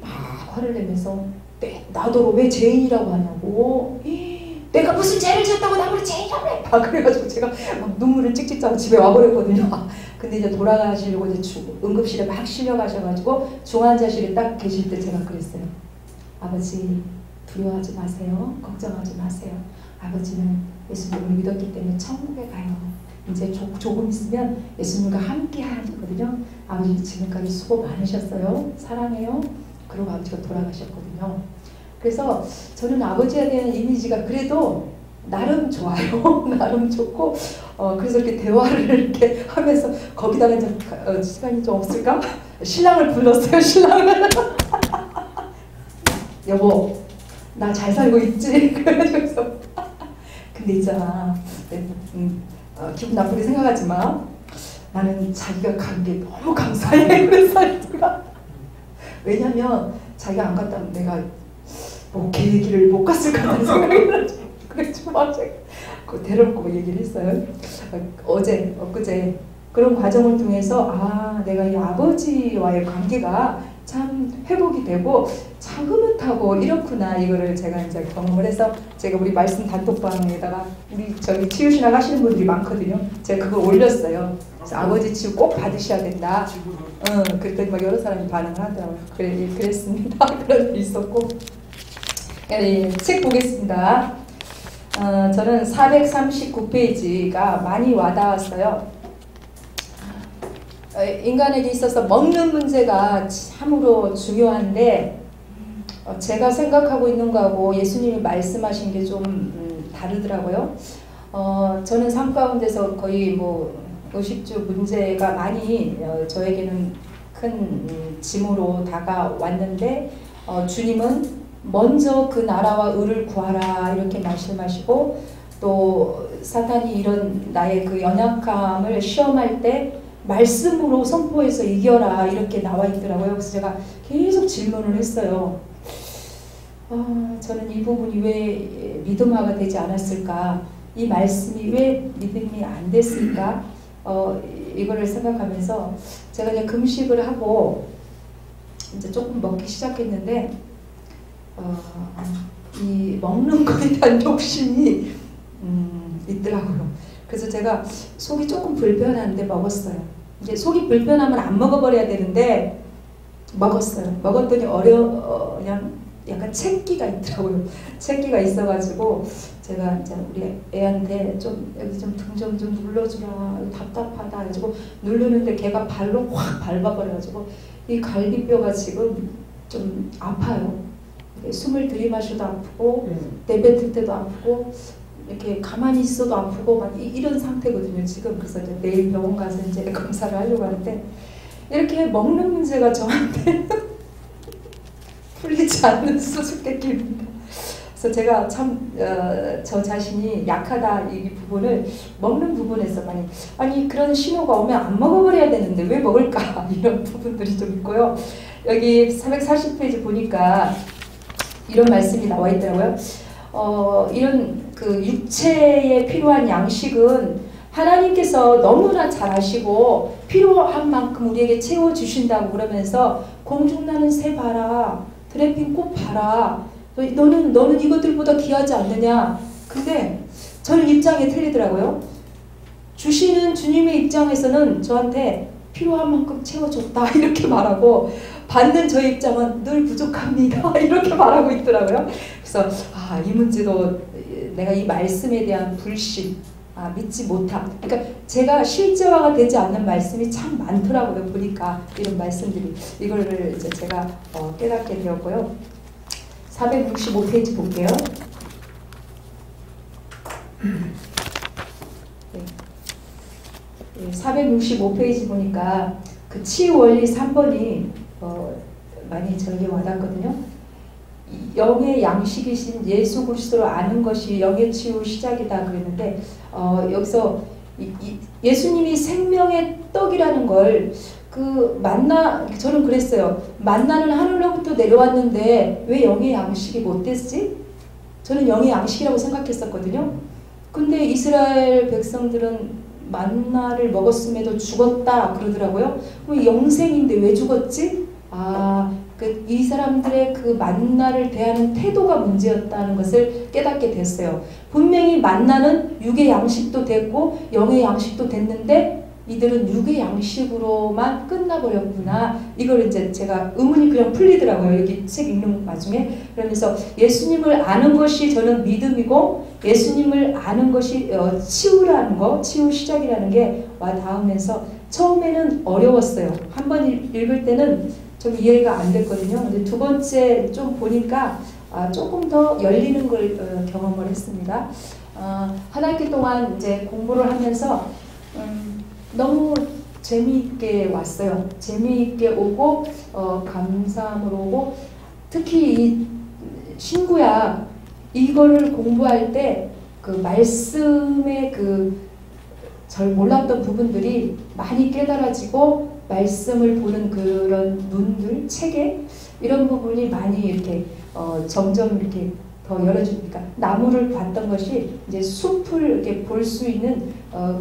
막 화를 내면서 나더러 왜 죄인이라고 하냐고. 내가 무슨 죄를 지었다고 나를 죄인이라고 해. 그래가지고 제가 막 눈물을 찍찍 짜고 집에 와버렸거든요. 근데 이제 돌아가시려고 이제 응급실에 막 실려가셔가지고 중환자실에 딱 계실 때 제가 그랬어요. 아버지 두려워하지 마세요. 걱정하지 마세요. 아버지는 예수님을 믿었기 때문에 천국에 가요. 이제 조금 있으면 예수님과 함께 하거든요. 아버지 지금까지 수고 많으셨어요. 사랑해요. 그러고 아버지가 돌아가셨거든요. 그래서 저는 아버지에 대한 이미지가 그래도 나름 좋아요. 나름 좋고 그래서 이렇게 대화를 이렇게 하면서 거기다가 이제 시간이 좀 없을까? 신랑을 불렀어요. 신랑을 여보 나 잘 살고 있지? 그래서 근데 있잖아 기분 나쁘게 생각하지 마. 나는 자기가 간 게 너무 감사해. 그래서 제가 왜냐면 자기가 안 갔다면 내가 계기를 못 갔을 거라는 생각이 들었죠. 그래서 제가 데려놓고 얘기를 했어요. 엊그제 그런 과정을 통해서 내가 이 아버지와의 관계가 참 회복이 되고 참 흐뭇하고 이렇구나 이거를 제가 이제 경험을 해서 제가 우리 말씀 단톡방에다가 우리 저기 치유신학 하시는 분들이 많거든요. 제가 그걸 올렸어요. 그래서 아버지 치유 꼭 받으셔야 된다. 그랬더니 막 여러 사람이 반응을 하더라고요. 그랬습니다. 그런 일이 있었고 책 보겠습니다. 저는 439페이지가 많이 와닿았어요. 인간에게 있어서 먹는 문제가 참으로 중요한데 제가 생각하고 있는 거하고 예수님이 말씀하신 게 좀 다르더라고요. 저는 삶 가운데서 거의 의식주 문제가 많이 저에게는 큰 짐으로 다가왔는데 주님은 먼저 그 나라와 의를 구하라 이렇게 말씀하시고 또 사탄이 이런 나의 그 연약함을 시험할 때 말씀으로 선포해서 이겨라 이렇게 나와 있더라고요. 그래서 제가 계속 질문을 했어요. 저는 이 부분이 왜 믿음화가 되지 않았을까? 이 말씀이 왜 믿음이 안 됐을까? 이거를 생각하면서 제가 이제 금식을 하고 이제 조금 먹기 시작했는데 이 먹는 거에 대한 욕심이 있더라고요. 그래서 제가 속이 조금 불편한데 먹었어요. 이제 속이 불편하면 안 먹어버려야 되는데 먹었어요. 먹었더니 그냥 약간 채기가 있더라고요. 채기가 있어가지고 제가 이제 우리 애한테 좀 여기 좀 등 좀 눌러주라. 답답하다. 해가지고 누르는데 걔가 발로 확 밟아버려가지고 이 갈비뼈가 지금 좀 아파요. 숨을 들이마셔도 아프고 내뱉을 때도 아프고 이렇게 가만히 있어도 아프고 막 이런 상태거든요 지금. 그래서 이제 내일 병원 가서 이제 검사를 하려고 하는데 이렇게 먹는 문제가 저한테 풀리지 않는 수수께끼입니다. 그래서 제가 참 저 자신이 약하다 이 부분을 먹는 부분에서 아니 그런 신호가 오면 안 먹어버려야 되는데 왜 먹을까 이런 부분들이 좀 있고요. 여기 440페이지 보니까 이런 말씀이 나와 있더라고요. 이런 그 육체에 필요한 양식은 하나님께서 너무나 잘 아시고 필요한 만큼 우리에게 채워주신다고 그러면서 공중나는 새 봐라. 드래핀 꽃 봐라. 너는 이것들보다 귀하지 않느냐. 근데 저는 입장이 틀리더라고요. 주시는 주님의 입장에서는 저한테 필요한 만큼 채워줬다 이렇게 말하고 받는 저의 입장은 늘 부족합니다 이렇게 말하고 있더라고요. 그래서 이 문제도 내가 이 말씀에 대한 불신, 믿지 못함. 그러니까 제가 실제화가 되지 않는 말씀이 참 많더라고요. 보니까 이런 말씀들이 이거를 이제 제가 깨닫게 되었고요. 465페이지 볼게요. 네. 465페이지 보니까 그 치유 원리 3번이 많이 저에게 와닿거든요. 영의 양식이신 예수 그리스도를 아는 것이 영의 치유 시작이다 그랬는데 여기서 예수님이 생명의 떡이라는 걸 저는 그랬어요. 만나는 하늘로부터 내려왔는데 왜 영의 양식이 못 됐지? 저는 영의 양식이라고 생각했었거든요. 근데 이스라엘 백성들은 만나를 먹었음에도 죽었다 그러더라고요. 그럼 영생인데 왜 죽었지? 이 사람들의 그 만나를 대하는 태도가 문제였다는 것을 깨닫게 됐어요. 분명히 만나는 육의 양식도 됐고 영의 양식도 됐는데 이들은 육의 양식으로만 끝나버렸구나. 이걸 이제 제가 의문이 그냥 풀리더라고요. 여기 책 읽는 와중에. 그러면서 예수님을 아는 것이 저는 믿음이고 예수님을 아는 것이 치유라는 거, 치유 시작이라는 게 와 닿으면서 처음에는 어려웠어요. 한 번 읽을 때는 좀 이해가 안 됐거든요. 근데 두 번째 좀 보니까 조금 더 열리는 걸 경험을 했습니다. 한 학기 동안 이제 공부를 하면서 너무 재미있게 왔어요. 재미있게 오고 감사함으로 오고 특히 이 신구약 이거를 공부할 때 그 말씀의 잘 몰랐던 부분들이 많이 깨달아지고 말씀을 보는 그런 눈들, 체계 이런 부분이 많이 이렇게 점점 이렇게 더 열어주니까 나무를 봤던 것이 이제 숲을 이렇게 볼 수 있는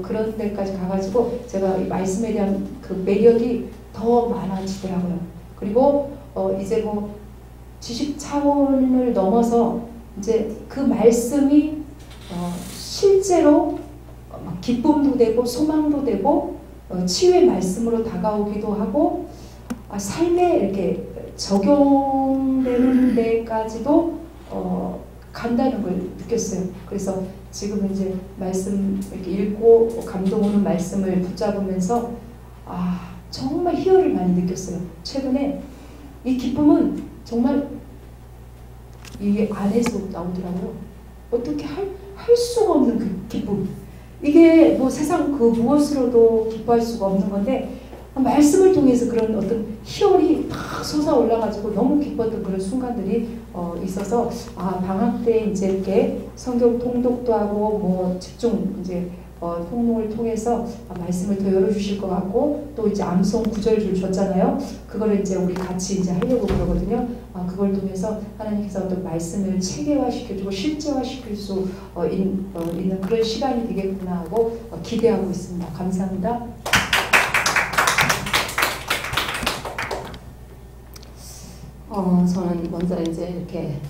그런 데까지 가가지고 제가 이 말씀에 대한 그 매력이 더 많아지더라고요. 그리고 이제 뭐 지식 차원을 넘어서 이제 그 말씀이 실제로 기쁨도 되고 소망도 되고 치유의 말씀으로 다가오기도 하고 삶에 이렇게 적용되는 데까지도 간다는 걸 느꼈어요. 그래서 지금 이제 말씀 이렇게 읽고 감동 오는 말씀을 붙잡으면서 정말 희열을 많이 느꼈어요. 최근에 이 기쁨은 정말 이 안에서 나오더라고요. 어떻게 할 수가 없는 그 기쁨. 이게 뭐 세상 그 무엇으로도 기뻐할 수가 없는 건데 말씀을 통해서 그런 어떤 희열이 막 솟아올라가지고 너무 기뻤던 그런 순간들이 있어서 방학 때 이제 이렇게 성경 통독도 하고 뭐 집중 이제 통독을 통해서 말씀을 더 열어주실 것 같고 또 이제 암송 구절줄 줬잖아요. 그거를 이제 우리 같이 이제 하려고 그러거든요. 그걸 통해서 하나님께서 어떤 말씀을 체계화시켜주고 실제화시킬 수 있는 그런 시간이 되겠구나 하고 기대하고 있습니다. 감사합니다. 저는 먼저 이제 이렇게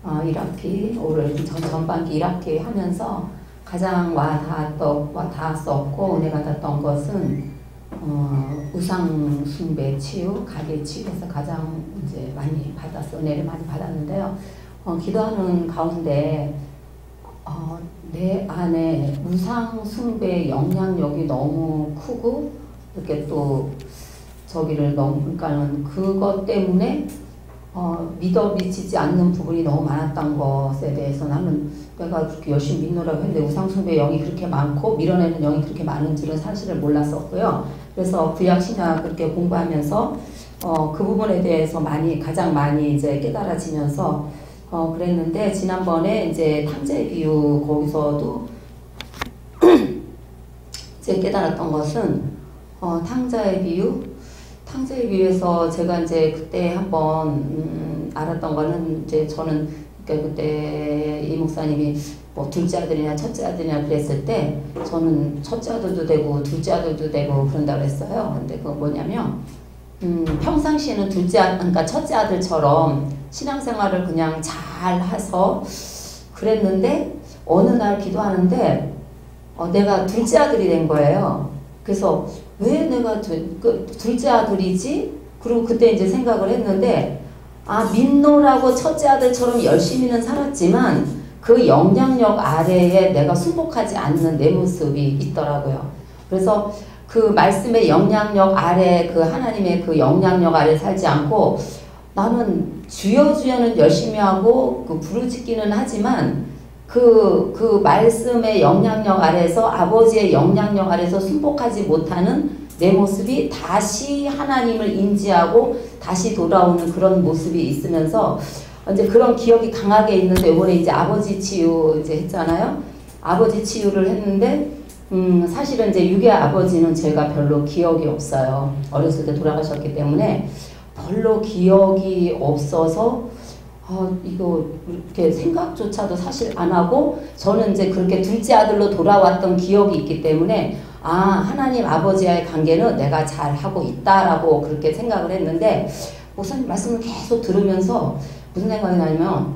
1학기 올해 전반기 1학기 하면서 가장 와닿았었고 은혜 받았던 것은 우상 숭배 치유, 가게 치유에서 가장 이제 많이 은혜를 많이 받았는데요. 기도하는 가운데 내 안에 우상 숭배의 영향력이 너무 크고 이렇게 또 저기를 그러니까는 그것 때문에 믿어 미치지 않는 부분이 너무 많았던 것에 대해서 나는 내가 그렇게 열심히 믿노라고 했는데 우상숭배의 영이 그렇게 많고 밀어내는 영이 그렇게 많은 줄은 사실을 몰랐었고요. 그래서 구약 신약 그렇게 공부하면서 그 부분에 대해서 가장 많이 이제 깨달아지면서 그랬는데 지난번에 이제 탕자의 비유 거기서도 이제 깨달았던 것은 탕자의 비유에서 제가 이제 그때 한번 알았던 거는 이제 저는 그때 이 목사님이 뭐 둘째 아들이냐 첫째 아들이냐 그랬을 때 저는 첫째 아들도 되고 둘째 아들도 되고 그런다고 했어요. 근데 그건 뭐냐면 평상시에는 그러니까 첫째 아들처럼 신앙생활을 그냥 잘 해서 그랬는데 어느 날 기도하는데 내가 둘째 아들이 된 거예요. 그래서 왜 내가 둘째 아들이지? 그리고 그때 이제 생각을 했는데 민노라고 첫째 아들처럼 열심히는 살았지만 그 영향력 아래에 내가 순복하지 않는 내 모습이 있더라고요. 그래서 그 말씀의 영향력 아래 그 하나님의 그 영향력 아래 살지 않고 나는 주여주여는 열심히 하고 부르짖기는 하지만 그 말씀의 영향력 아래서 아버지의 영향력 아래서 순복하지 못하는 내 모습이 다시 하나님을 인지하고 다시 돌아오는 그런 모습이 있으면서 이제 그런 기억이 강하게 있는데 이번에 이제 아버지 치유 이제 했잖아요. 아버지 치유를 했는데 사실은 이제 육의 아버지는 제가 별로 기억이 없어요. 어렸을 때 돌아가셨기 때문에 별로 기억이 없어서 이거 이렇게 생각조차도 사실 안 하고 저는 이제 그렇게 둘째 아들로 돌아왔던 기억이 있기 때문에 하나님 아버지와의 관계는 내가 잘 하고 있다라고 그렇게 생각을 했는데 목사님 말씀을 계속 들으면서 무슨 생각이 나냐면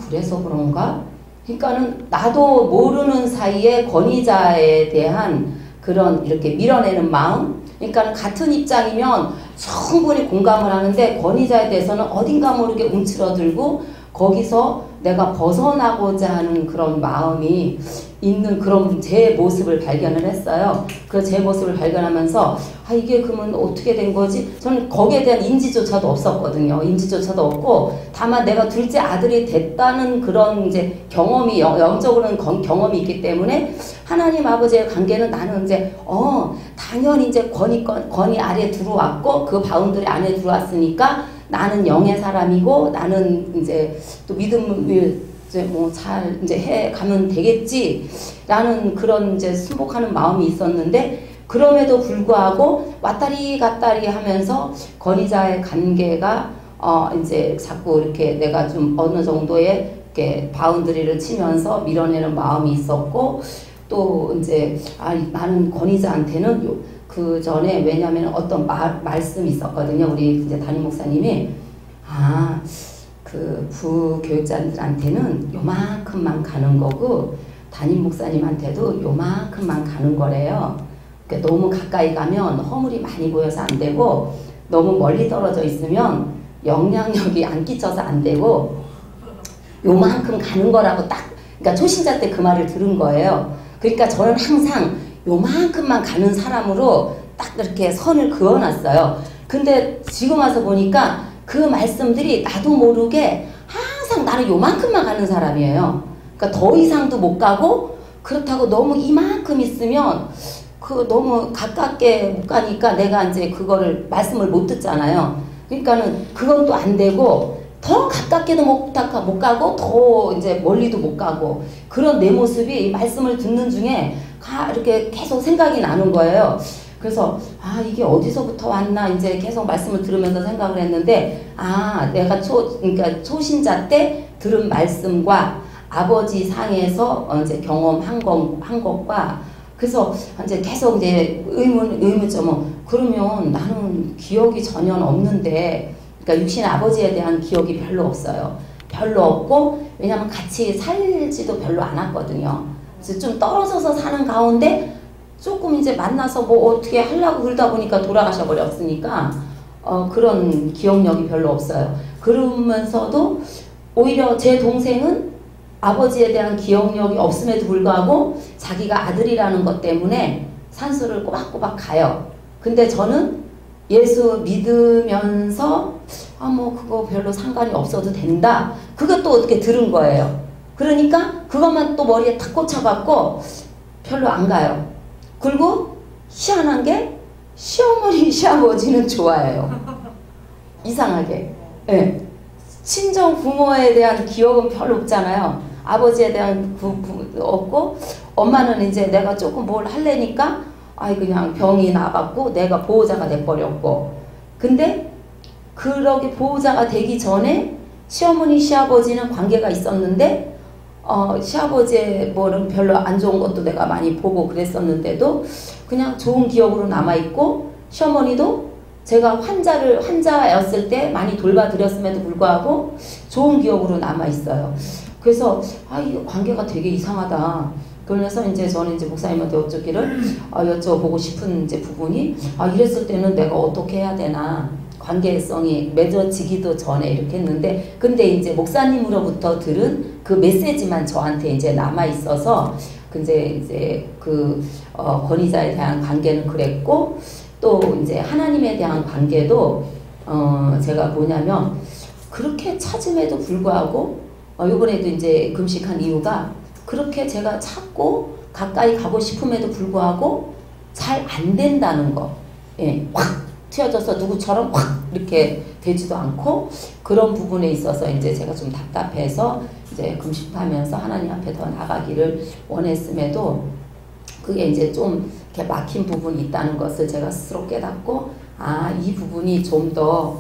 그래서 그런가? 그러니까는 나도 모르는 사이에 권위자에 대한 그런 이렇게 밀어내는 마음, 그러니까 같은 입장이면 충분히 공감을 하는데 권위자에 대해서는 어딘가 모르게 움츠러들고 거기서 내가 벗어나고자 하는 그런 마음이 있는 그런 제 모습을 발견을 했어요. 그 제 모습을 발견하면서 아 이게 그러면 어떻게 된 거지? 저는 거기에 대한 인지조차도 없었거든요. 인지조차도 없고 다만 내가 둘째 아들이 됐다는 그런 이제 경험이 영적으로는 경험이 있기 때문에 하나님 아버지의 관계는 나는 이제 당연히 이제 권위 아래 들어왔고 그 바운더리 안에 들어왔으니까 나는 영의 사람이고 나는 이제 또 믿음을 이제 뭐 잘 이제 해 가면 되겠지라는 그런 이제 순복하는 마음이 있었는데 그럼에도 불구하고 왔다리 갔다리 하면서 권위자의 관계가 이제 자꾸 이렇게 내가 좀 어느 정도의 이렇게 바운더리를 치면서 밀어내는 마음이 있었고 또 이제 나는 권위자한테는 그 전에 왜냐하면 어떤 말씀이 있었거든요. 우리 이제 담임 목사님이 그 부교육자들한테는 요만큼만 가는 거고 담임 목사님한테도 요만큼만 가는 거래요. 그러니까 너무 가까이 가면 허물이 많이 보여서 안 되고 너무 멀리 떨어져 있으면 영향력이 안 끼쳐서 안 되고 요만큼 가는 거라고 딱 그러니까 초신자 때 그 말을 들은 거예요. 그러니까 저는 항상 요만큼만 가는 사람으로 딱 이렇게 선을 그어놨어요. 근데 지금 와서 보니까 그 말씀들이 나도 모르게 항상 나는 요만큼만 가는 사람이에요. 그러니까 더 이상도 못 가고 그렇다고 너무 이만큼 있으면 그 너무 가깝게 못 가니까 내가 이제 그거를 말씀을 못 듣잖아요. 그러니까는 그건 또 안 되고 더 가깝게도 못 가고 더 이제 멀리도 못 가고 그런 내 모습이 말씀을 듣는 중에 이렇게 계속 생각이 나는 거예요. 그래서 이게 어디서부터 왔나 이제 계속 말씀을 들으면서 생각을 했는데 내가 그러니까 초신자 때 들은 말씀과 아버지 상에서 이제 경험한 것과 그래서 이제 계속 이제 의문점은 그러면 나는 기억이 전혀 없는데 그러니까 육신 아버지에 대한 기억이 별로 없어요. 별로 없고 왜냐면 같이 살지도 별로 않았거든요. 그래서 좀 떨어져서 사는 가운데 조금 이제 만나서 뭐 어떻게 하려고 그러다 보니까 돌아가셔 버렸으니까 그런 기억력이 별로 없어요. 그러면서도 오히려 제 동생은 아버지에 대한 기억력이 없음에도 불구하고 자기가 아들이라는 것 때문에 산수를 꼬박꼬박 가요. 근데 저는 예수 믿으면서 뭐 그거 별로 상관이 없어도 된다. 그것도 어떻게 들은 거예요. 그러니까 그것만 또 머리에 탁 꽂혀갖고 별로 안 가요. 그리고 희한한 게 시어머니 시아버지는 좋아해요. 이상하게. 네. 친정 부모에 대한 기억은 별로 없잖아요. 아버지에 대한 없고 엄마는 이제 내가 조금 뭘 하려니까 그냥 병이 나갖고 내가 보호자가 돼버렸고 근데 그러게 보호자가 되기 전에 시어머니 시아버지는 관계가 있었는데 시아버지의 뭐는 별로 안 좋은 것도 내가 많이 보고 그랬었는데도 그냥 좋은 기억으로 남아있고 시어머니도 제가 환자였을 때 많이 돌봐드렸음에도 불구하고 좋은 기억으로 남아있어요. 그래서 이 관계가 되게 이상하다. 그래서 이제 저는 이제 목사님한테 여쭤보고 싶은 이제 부분이 이랬을 때는 내가 어떻게 해야 되나 관계성이 맺어지기도 전에 이렇게 했는데 근데 이제 목사님으로부터 들은 그 메시지만 저한테 이제 남아 있어서 이제 그 권위자에 대한 관계는 그랬고 또 이제 하나님에 대한 관계도 제가 뭐냐면 그렇게 찾음에도 불구하고 요번에도 이제 금식한 이유가 그렇게 제가 찾고 가까이 가고 싶음에도 불구하고 잘 안 된다는 거. 예, 확 튀어져서 누구처럼 확 이렇게 되지도 않고 그런 부분에 있어서 이제 제가 좀 답답해서 이제 금식하면서 하나님 앞에 더 나가기를 원했음에도 그게 이제 좀 이렇게 막힌 부분이 있다는 것을 제가 스스로 깨닫고 이 부분이 좀 더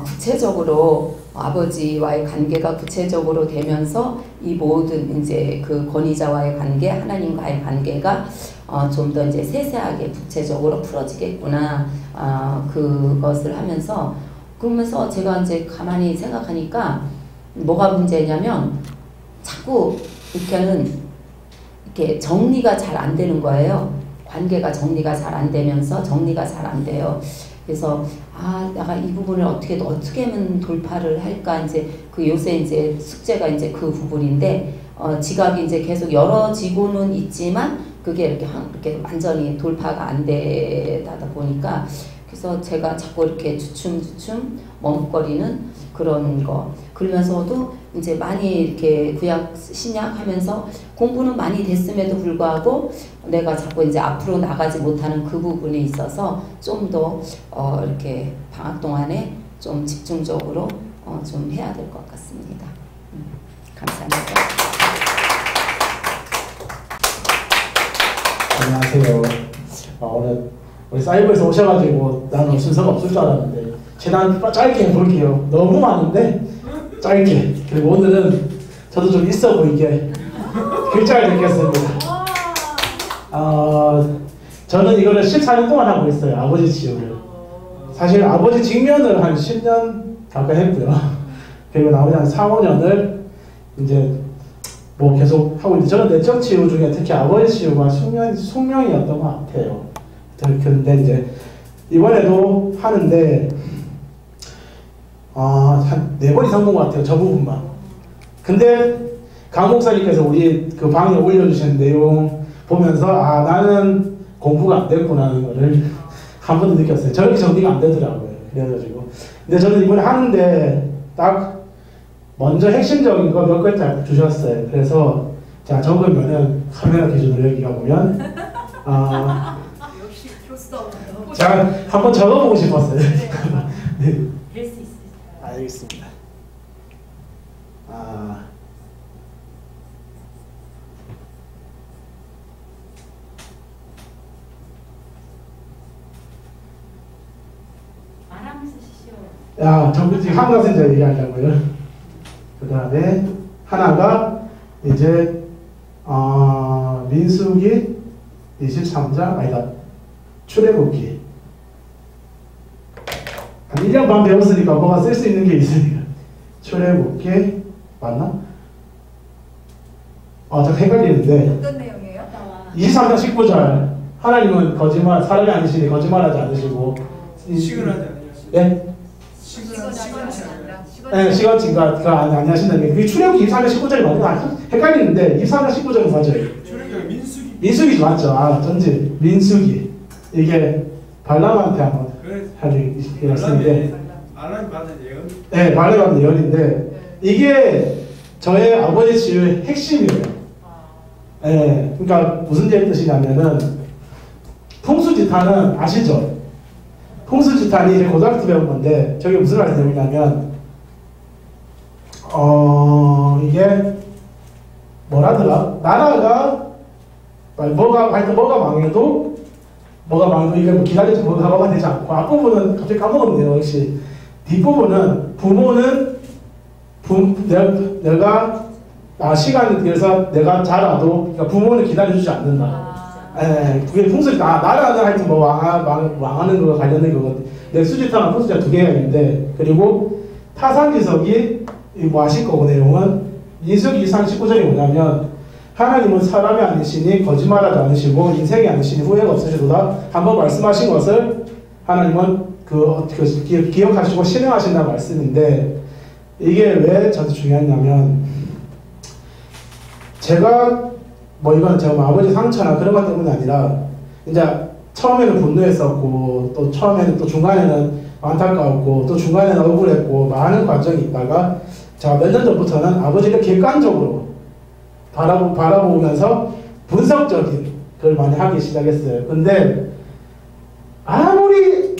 구체적으로 아버지와의 관계가 구체적으로 되면서 이 모든 이제 그 권위자와의 관계, 하나님과의 관계가 좀 더 이제 세세하게 구체적으로 풀어지겠구나. 그것을 하면서 그러면서 제가 이제 가만히 생각하니까 뭐가 문제냐면 자꾸 이렇게 정리가 잘 안 되는 거예요. 관계가 정리가 잘 안 되면서 정리가 잘 안 돼요. 그래서 내가 이 부분을 어떻게 하면 돌파를 할까 이제 그 요새 이제 숙제가 이제 그 부분인데 지각이 이제 계속 열어지고는 있지만 그게 이렇게 완전히 돌파가 안 되다 보니까 그래서 제가 자꾸 이렇게 주춤주춤 머뭇거리는 그런 거. 그러면서도 이제 많이 이렇게 구약 신약 하면서 공부는 많이 됐음에도 불구하고 내가 자꾸 이제 앞으로 나가지 못하는 그 부분에 있어서 좀 더 이렇게 방학 동안에 좀 집중적으로 좀 해야 될 것 같습니다. 감사합니다. 안녕하세요. 오늘 우리 사이버에서 오셔가지고 나는 순서가 없을 줄 알았는데 최대한 짧게 볼게요. 너무 많은데 짧게. 그리고 오늘은 저도 좀 있어 보이게 글자를 읽겠습니다. 저는 이거를 14년 동안 하고 있어요. 아버지 치유를. 사실 아버지 직면을 한 10년 가까이 했고요. 그리고 나머지 한 4, 5년을 이제 뭐 계속 하고 있는데 저는 내적 치유 중에 특히 아버지 치유가 숙명이었던 것 같아요. 근데 이제 이번에도 하는데 한 4번 이상 본 것 같아요. 저 부분만. 근데 강 목사님께서 우리 그 방에 올려주신 내용 보면서 나는 공부가 안 됐구나는 거를 한 번 더 느꼈어요. 저렇게 정리가 안 되더라고요. 그래가지고 근데 저는 이번에 하는데 딱 먼저 핵심적인 거 몇 글자 주셨어요. 그래서 자 적으면은 카메라 기준으로 여기가 보면 역시 교수다. 제가 한번 적어보고 싶었어요. 네. 될 수 있으니까. 알겠습니다. 말하면서 시시오. 지금 한가 센터 얘기하려고요. 그 다음에 하나가 이제 민수기 23장 아니다 출애굽기 한 1년 반 배웠으니까 뭐가 쓸 수 있는 게 있으니까 출애굽기 맞나? 좀 헷갈리는데 어떤 내용이에요? 23장 19절 하나님은 거짓말 사람이 아니시니 거짓말하지 않으시고 시근하지 않으시고 네? 네, 시건친가 안 하신다는 게 그게 출애굽기 24장 19절이 맞나? 헷갈리는데 24장 19절은 맞아요. 출애굽기 민수기 맞죠? 전지 민수기 이게 발람한테 한번 하는 예언인데 알람이 받은 예언. 네, 발람이 받은 예언인데 이게 저의 아버지 치유의 핵심이에요. 네, 그러니까 무슨 뜻이냐면은 풍수지탄은 아시죠? 풍수지탄이 이제 고등학교 때 배운 건데 저게 무슨 말씀이냐면 이게 뭐라더라? 나라가 뭐가 망해도 이게 뭐 기다려서 뭐가 되지 않고 앞부분은 갑자기 까먹었네요. 역시 뒷부분은 부모는 내가 시간이 들여서 내가 자라도 그러니까 부모는 기다려주지 않는다. 그게 풍수지 나라는 하여튼 뭐 왕하는 거가 관련된 거거든. 내 수지타랑 풍수지가 2개가 있는데 그리고 타산지석이 뭐 아실 거고 내용은 민수기 23장 19절이 뭐냐면 하나님은 사람이 아니시니 거짓말하지 않으시고 인생이 아니시니 후회가 없으시도다 한번 말씀하신 것을 하나님은 기억하시고 실행하신다는 말씀인데 이게 왜 저한테 중요하냐면 제가 이건 제가 아버지 상처나 그런 것 때문이 아니라 이제 처음에는 분노했었고 또 처음에는 또 중간에는 안타까웠고 또 중간에는 억울했고 많은 과정이 있다가 자, 몇 년 전부터는 아버지를 객관적으로 바라보면서 분석적인 걸 많이 하기 시작했어요. 근데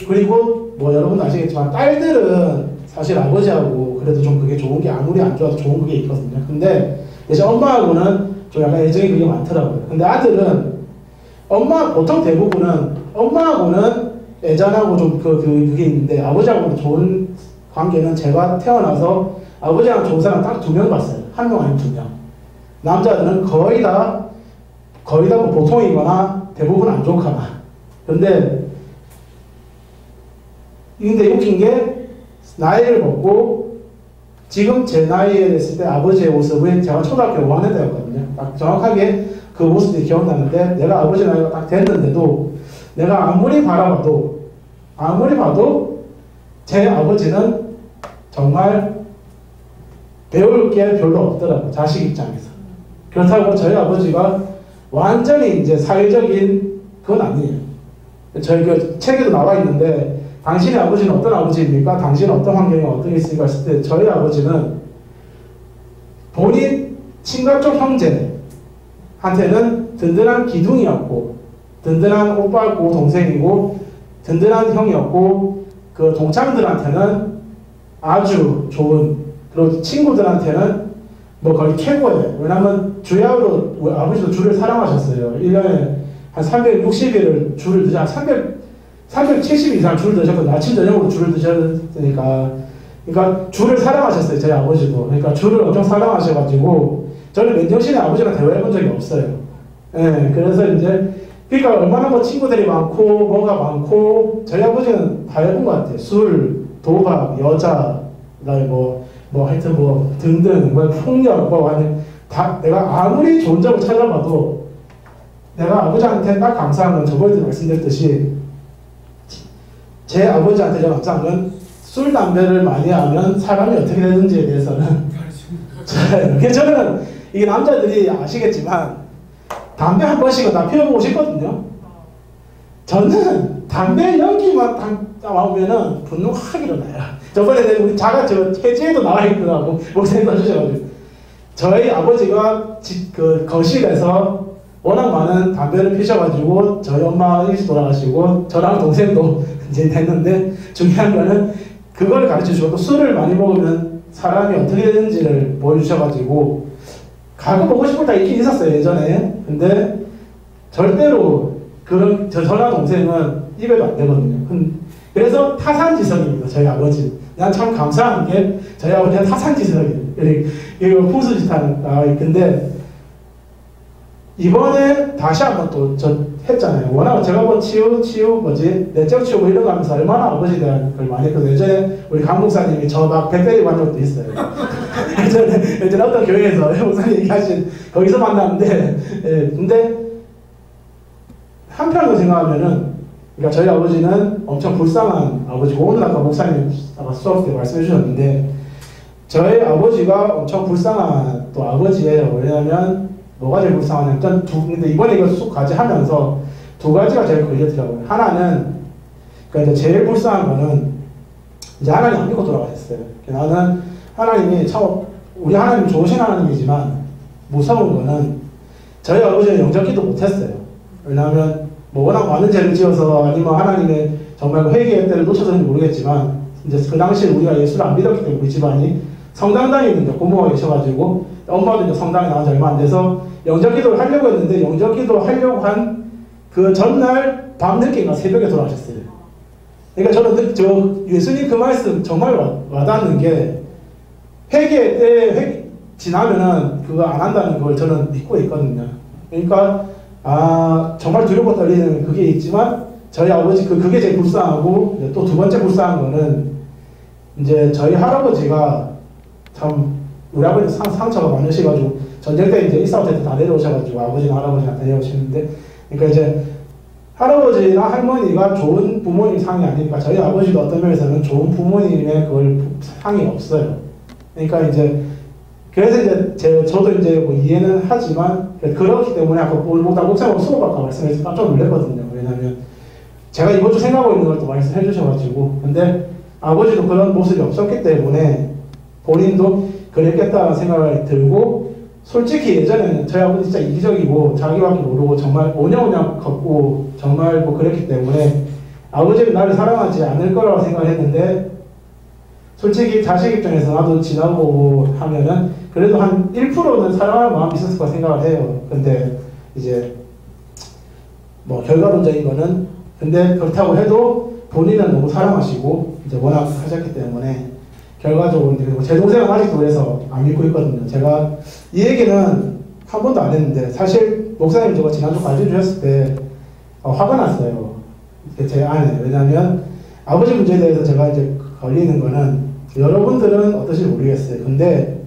그리고 여러분도 아시겠지만 딸들은 사실 아버지하고 그래도 좀 그게 좋은 게 아무리 안 좋아도 좋은 게 있거든요. 근데 이제 엄마하고는 좀 약간 애정이 그게 많더라고요. 근데 아들은 보통 대부분은 엄마하고는 애잔하고 좀 그게 있는데 아버지하고는 좋은 관계는 제가 태어나서 아버지랑 좋은 사람 딱 2명 봤어요. 1명 아니면 2명. 남자들은 거의 다 뭐 보통이거나 대부분 안 좋거나. 근데 웃긴 게 나이를 먹고 지금 제 나이에 됐을 때 아버지의 모습을 제가 초등학교 5학년 때였거든요. 정확하게 그 모습이 기억나는데 내가 아버지 나이가 딱 됐는데도 내가 아무리 봐도 제 아버지는 정말 배울 게 별로 없더라고요. 자식 입장에서. 그렇다고 저희 아버지가 완전히 이제 사회적인 그건 아니에요. 저희 그 책에도 나와 있는데 당신의 아버지는 어떤 아버지입니까? 당신은 어떤 환경에 어떻게 있습니까? 했을 때 저희 아버지는 본인 친가쪽 형제한테는 든든한 기둥이었고 든든한 오빠고 동생이고 든든한 형이었고 그 동창들한테는 아주 좋은 그리고 친구들한테는 뭐 거의 최고예요. 왜냐하면 주야로 아버지도 줄을 사랑하셨어요. 1년에 한 360일을 줄을 드셔 370 이상 줄을 드셨거든요. 아침 저녁으로 줄을 드셨으니까 그러니까 줄을 사랑하셨어요. 저희 아버지도. 그러니까 줄을 엄청 사랑하셔가지고 저는 맨정신에 아버지랑 대화해본 적이 없어요. 예, 그래서 이제 그러니까 얼마나 뭐 친구들이 많고 뭐가 많고 저희 아버지는 다 해본 것 같아요. 술, 도박, 여자, 그다음에 뭐 하여튼 뭐 등등 뭐 폭력 뭐 아니 다 내가 아무리 좋은 점을 찾아봐도 내가 아버지한테 딱 감사한 건 저번에도 말씀드렸듯이 제 아버지한테 제가 감사한 건 술, 담배를 많이 하면 사람이 어떻게 되는지에 대해서는 저는 이게 남자들이 아시겠지만 담배 한 번씩은 다 피워보고 싶거든요. 저는 담배 연기만 나오면은 분노가 확 일어나요. 저번에 우리 저 해지에도 나와 있더라고 목사님 해주셔가지고 저희 아버지가 그 거실에서 워낙 많은 담배를 피셔가지고 저희 엄마 일찍 돌아가시고 저랑 동생도 이제 됐는데 중요한 거는 그걸 가르쳐 주셨고 술을 많이 먹으면 사람이 어떻게 되는지를 보여주셔가지고 가끔 보고 싶을 때 있긴 있었어요 예전에. 근데 절대로 그런 저랑 동생은 입에도 안 되거든요. 그래서 타산지석입니다. 저희 아버지. 난 참 감사한 게 저희 아버지가 타산지석이에요. 이거 풍수지탄 근데 이번에 다시 한번 또 저 했잖아요. 워낙 제가 뭐 내적 치우고 이런 거 하면서 얼마나 아버지에 대한 걸 많이 했거든요. 예전에 우리 강 목사님이 저 막 배 때리고 한 적도 있어요. 예전에 어떤 교회에서 목사님 얘기하신 거기서 만났는데 근데 한편으로 생각하면은 그러니까 저희 아버지는 엄청 불쌍한 아버지고 오늘 아까 목사님 수업 때 말씀해 주셨는데 저희 아버지가 엄청 불쌍한 또 아버지예요. 왜냐하면 뭐가 제일 불쌍하냐면 근데 이번에 이거 쑥 하면서 두 가지가 제일 걸리더라고요. 하나는 그러니까 제일 불쌍한 거는 이제 하나님 안 믿고 돌아가셨어요. 나는 하나님이 참 우리 하나님 좋으신 하나님이지만 무서운 거는 저희 아버지는 영접기도 못했어요. 왜냐하면 뭐 워낙 많은 죄를 지어서 아니면 하나님의 정말 회개의 때를 놓쳐서는 모르겠지만 이제 그 당시에 우리가 예수를 안 믿었기 때문에 우리 집안이 성당 다니는 고모가 계셔가지고 엄마도 이제 성당에 나온 지 얼마 안 돼서 영접기도를 하려고 했는데 영접기도 하려고 한 그 전날 밤늦게인가 새벽에 돌아가셨어요. 그러니까 저는 예수님 그 말씀 정말 와닿는 게 회개 때 지나면은 그거 안 한다는 걸 저는 믿고 있거든요. 그러니까 정말 두렵고 떨리는 그게 있지만 저희 아버지 그게 제일 불쌍하고 또 두 번째 불쌍한 거는 이제 저희 할아버지가 참 우리 아버지 상처가 많으셔가지고 전쟁 때 이제 이사오트 때 다 내려오셔가지고 아버지나 할아버지나 내려오시는데 그러니까 이제 할아버지나 할머니가 좋은 부모님 상이 아니니까 저희 아버지도 어떤 면에서는 좋은 부모님의 그걸 상이 없어요. 그러니까 이제 그래서 이제 저도 이제 뭐 이해는 하지만 그렇기 때문에 아까 목사님 수업 아까 말씀해서 깜짝 놀랐거든요. 왜냐하면 제가 이번 주 생각하고 있는 걸 또 말씀해 주셔가지고 근데 아버지도 그런 모습이 없었기 때문에 본인도 그랬겠다는 생각이 들고 솔직히 예전에는 저희 아버지 진짜 이기적이고 자기밖에 모르고 정말 오냐오냐 걷고 정말 뭐 그랬기 때문에 아버지는 나를 사랑하지 않을 거라고 생각을 했는데 솔직히 자식 입장에서 나도 지나보고 하면은 그래도 한 1%는 사랑할 마음이 있었을 거라 생각을 해요. 근데 이제 뭐 결과론적인 거는 근데 그렇다고 해도 본인은 너무 사랑하시고 이제 워낙 하셨기 때문에 결과적으로 그리고 제 동생은 아직도 그래서 안 믿고 있거든요. 제가 이 얘기는 한 번도 안 했는데 사실 목사님 저거 지난주 가르쳐 주셨을 때 화가 났어요. 제 안에. 왜냐하면 아버지 문제에 대해서 제가 이제 걸리는 거는 여러분들은 어떠실지 모르겠어요. 근데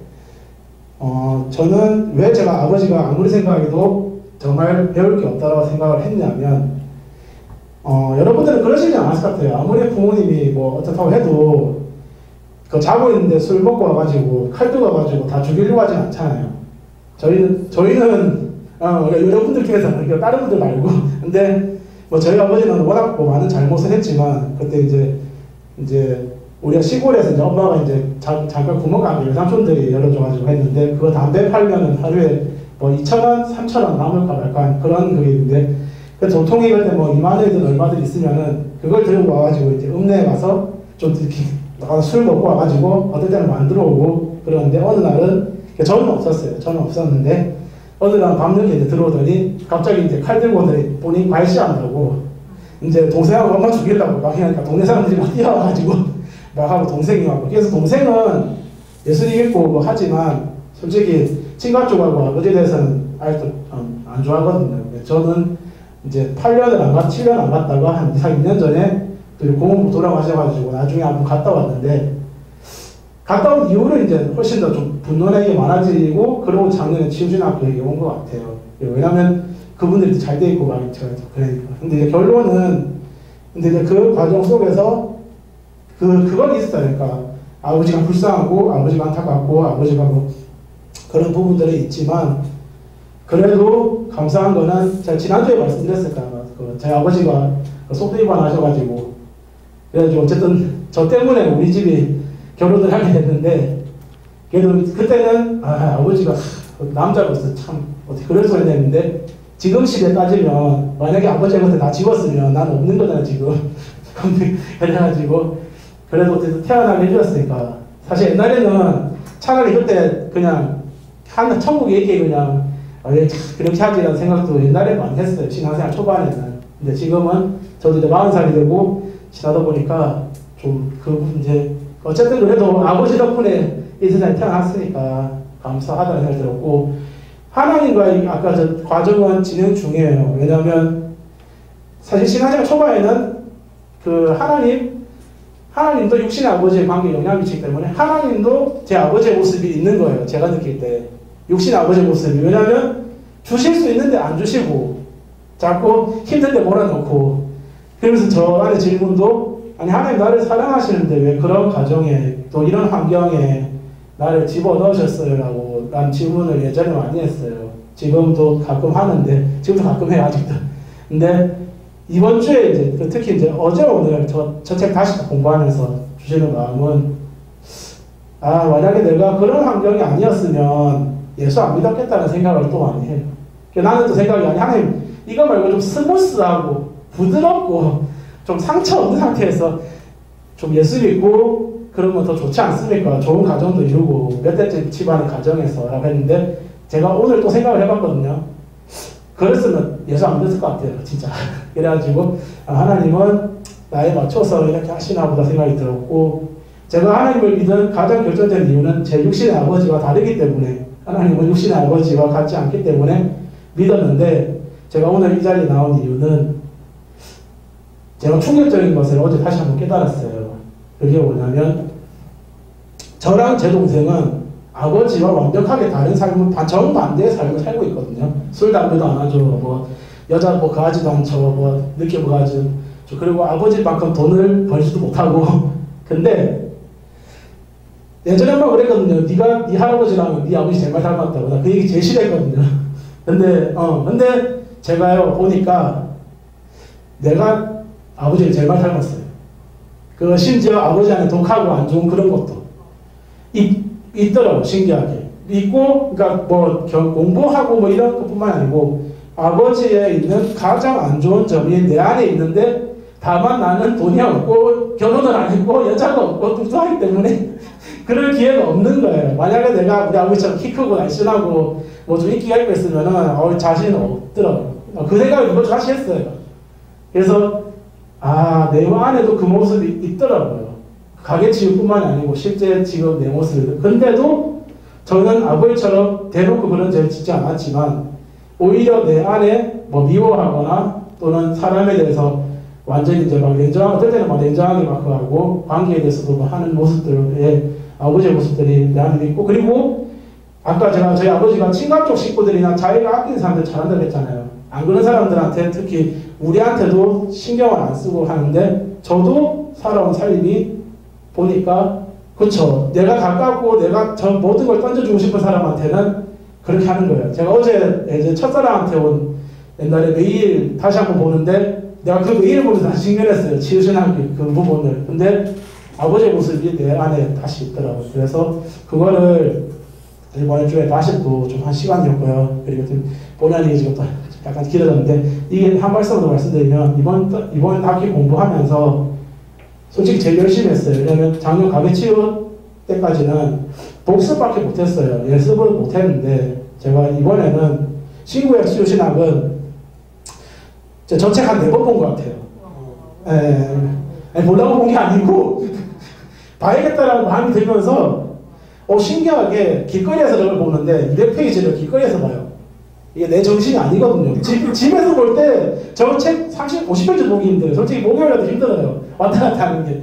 저는 왜 제가 아버지가 아무리 생각해도 정말 배울 게 없다고 생각을 했냐면 여러분들은 그러시지 않았을 것 같아요. 아무리 부모님이 뭐 어떻다고 해도 그 자고 있는데 술 먹고 와가지고 칼 들어가가지고 다 죽이려고 하진 않잖아요. 저희는 여러분들 중에서 다른 분들 말고 근데 뭐 저희 아버지는 워낙 뭐 많은 잘못을 했지만 그때 이제 우리가 시골에서 이제 엄마가 이제 잠깐 구멍가게 삼촌들이 열어줘가지고 했는데 그거 담배 팔면은 하루에 뭐 2,000원, 3,000원 남을까 말까 그런 그게 있는데 그 도통이 그때 뭐 2만 원이든 얼마든 있으면은 그걸 들고 와가지고 이제 읍내에 가서 좀 이렇게 나가서 술 먹고 와가지고 어떨 때는 만들어 오고 그러는데 어느 날은 저는 없었어요. 저는 없었는데 어느 날 밤늦게 이제 들어오더니 갑자기 이제 칼 들고 오더니 본인 과시한다고 이제 동생하고 엄마 죽이려고 막 하니까 동네 사람들이 막 뛰어와가지고 막 하고 동생이 와고 그래서 동생은 예수님 믿고 뭐 하지만 솔직히 친가 쪽하고 아버지에 대해서는 아직도 안 좋아하거든요. 저는 이제 7년 안 갔다가 한 2년 전에 또 공원부 돌아가셔가지고 나중에 한번 갔다 왔는데 갔다 온 이후로 이제 훨씬 더 좀 분노하는 게 많아지고 그러고 작년에 치유진학교에 온 것 같아요. 왜냐면 그분들이 잘 돼 있고 막 그러니까. 근데 이제 결론은 근데 이제 그 과정 속에서 그건 있어요. 그러니까 아버지가 불쌍하고 아버지가 안타깝고 아버지가 뭐 그런 부분들이 있지만 그래도 감사한 거는 제가 지난주에 말씀드렸을 거예요. 제 아버지가 속도 위반하셔가지고 그래가지고 어쨌든 저 때문에 우리 집이 결혼을 하게 됐는데 그래도 그때는 아버지가 남자로서 참 어떻게 그럴 수가 있는데 지금 시대에 따지면 만약에 아버지가 그때 다 집었으면 나는 없는 거잖아 지금. 그래가지고 그래도 어쨌든 태어나게 해주셨으니까 사실 옛날에는 차라리 그때 그냥 천국에 있게 그냥 그렇게 하지라는 생각도 옛날에 많이 했어요. 신앙생활 초반에는. 근데 지금은 저도 이제 40살이 되고 지나다 보니까 좀 이제 어쨌든 그래도 아버지 덕분에 이 세상에 태어났으니까 감사하다는 생각이 들었고 하나님과의 아까 저 과정은 진행 중이에요. 왜냐하면 사실 신앙생활 초반에는 그 하나님도 육신의 아버지의 관계에 영향을 미치기 때문에 하나님도 제 아버지의 모습이 있는 거예요. 제가 느낄 때 육신의 아버지의 모습이. 왜냐하면 주실 수 있는데 안 주시고 자꾸 힘든데 몰아넣고 그러면서 저 안에 질문도 아니 하나님 나를 사랑하시는데 왜 그런 가정에 또 이런 환경에 나를 집어넣으셨어요? 라고 난 질문을 예전에 많이 했어요. 지금도 가끔 하는데 지금도 가끔 해요 아직도. 근데 이번 주에 이제 특히 이제 어제 오늘 저 책 다시 공부하면서 주시는 마음은 만약에 내가 그런 환경이 아니었으면 예수 안 믿었겠다는 생각을 또 많이 해요. 나는 또 생각이 아니 하나님 이거 말고 좀 스무스하고 부드럽고 좀 상처 없는 상태에서 좀 예수 믿고 그러면 더 좋지 않습니까? 좋은 가정도 이루고 몇 대째 집안의 가정에서 라고 했는데 제가 오늘 또 생각을 해봤거든요. 그랬으면 예수 안 믿었을 것 같아요 진짜. 그래가지고 하나님은 나에 맞춰서 이렇게 하시나 보다 생각이 들었고 제가 하나님을 믿은 가장 결정적인 이유는 제 육신의 아버지와 다르기 때문에 하나님은 육신의 아버지와 같지 않기 때문에 믿었는데 제가 오늘 이 자리에 나온 이유는 제가 충격적인 것을 어제 다시 한번 깨달았어요. 그게 뭐냐면 저랑 제 동생은 아버지와 완벽하게 다른 삶을 정반대의 삶을 살고 있거든요. 술 담배도 안 하죠. 뭐 여자 뭐 가지도 않죠. 뭐 늦게 뭐 가죠. 그리고 아버지만큼 돈을 벌지도 못하고 근데 예전에 엄마가 그랬거든요. 네가 네 할아버지랑 네 아버지 제일 닮았다고. 나 그 얘기 제일 싫어했거든요. 근데 제가요 보니까 내가 아버지를 제일 많이 닮았어요. 그 심지어 아버지 안에 독하고 안 좋은 그런 것도 있더라고 신기하게 있고 그러니까 뭐 공부하고 뭐 이런 것뿐만 아니고 아버지에 있는 가장 안 좋은 점이 내 안에 있는데 다만 나는 돈이 없고 결혼을 안 했고 여자가 없고 뚱뚱하기 때문에 그럴 기회가 없는 거예요. 만약에 내가 우리 아버지처럼 키 크고 날씬하고 뭐 좀 인기가 있고 했으면은 자신은 없더라고요. 그 생각을 이번 주 다시 했어요. 그래서 내 안에도 그 모습이 있더라고요. 가계치유뿐만이 아니고 실제 지금 내 모습이. 근데도 저는 아버지처럼 대놓고 그런 죄를 짓지 않았지만 오히려 내 안에 뭐 미워하거나 또는 사람에 대해서 완전히 이제 막 냉정하고 어떨 때는 막 냉정하게 막 하고 관계에 대해서도 뭐 하는 모습들에 아버지의 모습들이 내 안에 있고 그리고 아까 제가 저희 아버지가 친가 쪽 식구들이나 자기가 아끼는 사람들 잘한다고 했잖아요. 안 그런 사람들한테 특히 우리한테도 신경을 안 쓰고 하는데 저도 살아온 삶이 보니까 그쵸. 내가 가깝고 내가 저 모든 걸 던져주고 싶은 사람한테는 그렇게 하는 거예요. 제가 어제 이제 첫사랑한테 온 옛날에 메일 다시 한번 보는데 내가 그 메일을 보면서 다시 직면했어요. 치유신학 그 부분을. 근데 아버지의 모습이 내 안에 다시 있더라고요. 그래서 그거를 이번 주에 다시 또 좀 한 시간이었고요. 그리고 좀 본연이 지금 또 약간 길어졌는데 이게 한 말씀으로 말씀드리면 이번 학기 공부하면서 솔직히 제일 열심히 했어요. 왜냐면 작년 가계치유 때까지는 복습밖에 못했어요. 예습을 못했는데 제가 이번에는 신구약 치유신학은 저 책 한 4번 본 것 같아요. 보려고 본 게 아니고 봐야겠다라는 마음이 들면서 신기하게 길거리에서 저걸 보는데 200페이지를 길거리에서 봐요. 이게 내 정신이 아니거든요. 집에서 볼 때 저 책 50페이지 보기 힘들어요. 솔직히 목요일에도 힘들어요. 왔다 갔다 하는 게.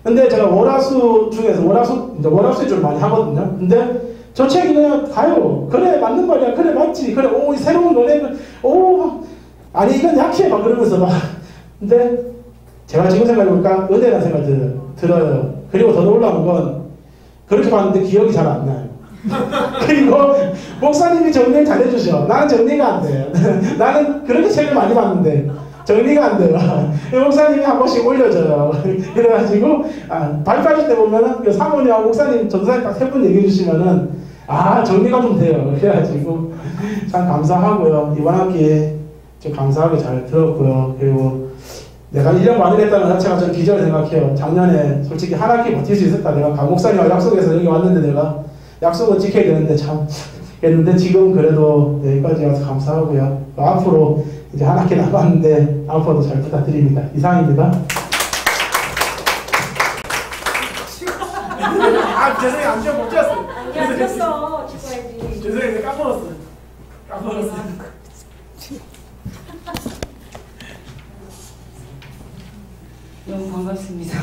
근데 제가 월화수 중에서 월화수에 좀 많이 하거든요. 근데 저 책이 그냥 가요. 그래 맞는 말이야. 그래 맞지. 그래 오 새로운 노래. 오 아니 이건 약해 막 그러면서 막. 근데 제가 지금 생각해보니까 은혜라는 생각이 들어요. 그리고 더 놀라운 건 그렇게 봤는데 기억이 잘 안 나요. 그리고 목사님이 정리를 잘해주셔. 나는 정리가 안 돼요. 나는 그렇게 책을 많이 봤는데 정리가 안 돼요. 목사님이 한 번씩 올려줘요. 그래가지고 발 빠질 때 보면은 사모님하고 목사님 전사님 딱 3분 얘기해 주시면은 정리가 좀 돼요. 그래가지고 참 감사하고요. 이번 학기에 좀 감사하게 잘 들었고요. 그리고 내가 1년 만을 했다는 자체가 저는 기적을 생각해요. 작년에 솔직히 한 학기 버틸 수 있었다. 내가 강 목사님과 약속해서 여기 왔는데 내가 약속은 지켜야 되는데 참 했는데 지금 그래도 여기까지 와서 감사하고요. 앞으로 이제 한 학기 남았는데 앞으로도 잘 부탁드립니다. 이상입니다. 죄송해요. 안경 못 꼈어요. 안 꼈어. 찍어야지. 죄송해요. 까먹었어요. 너무 반갑습니다.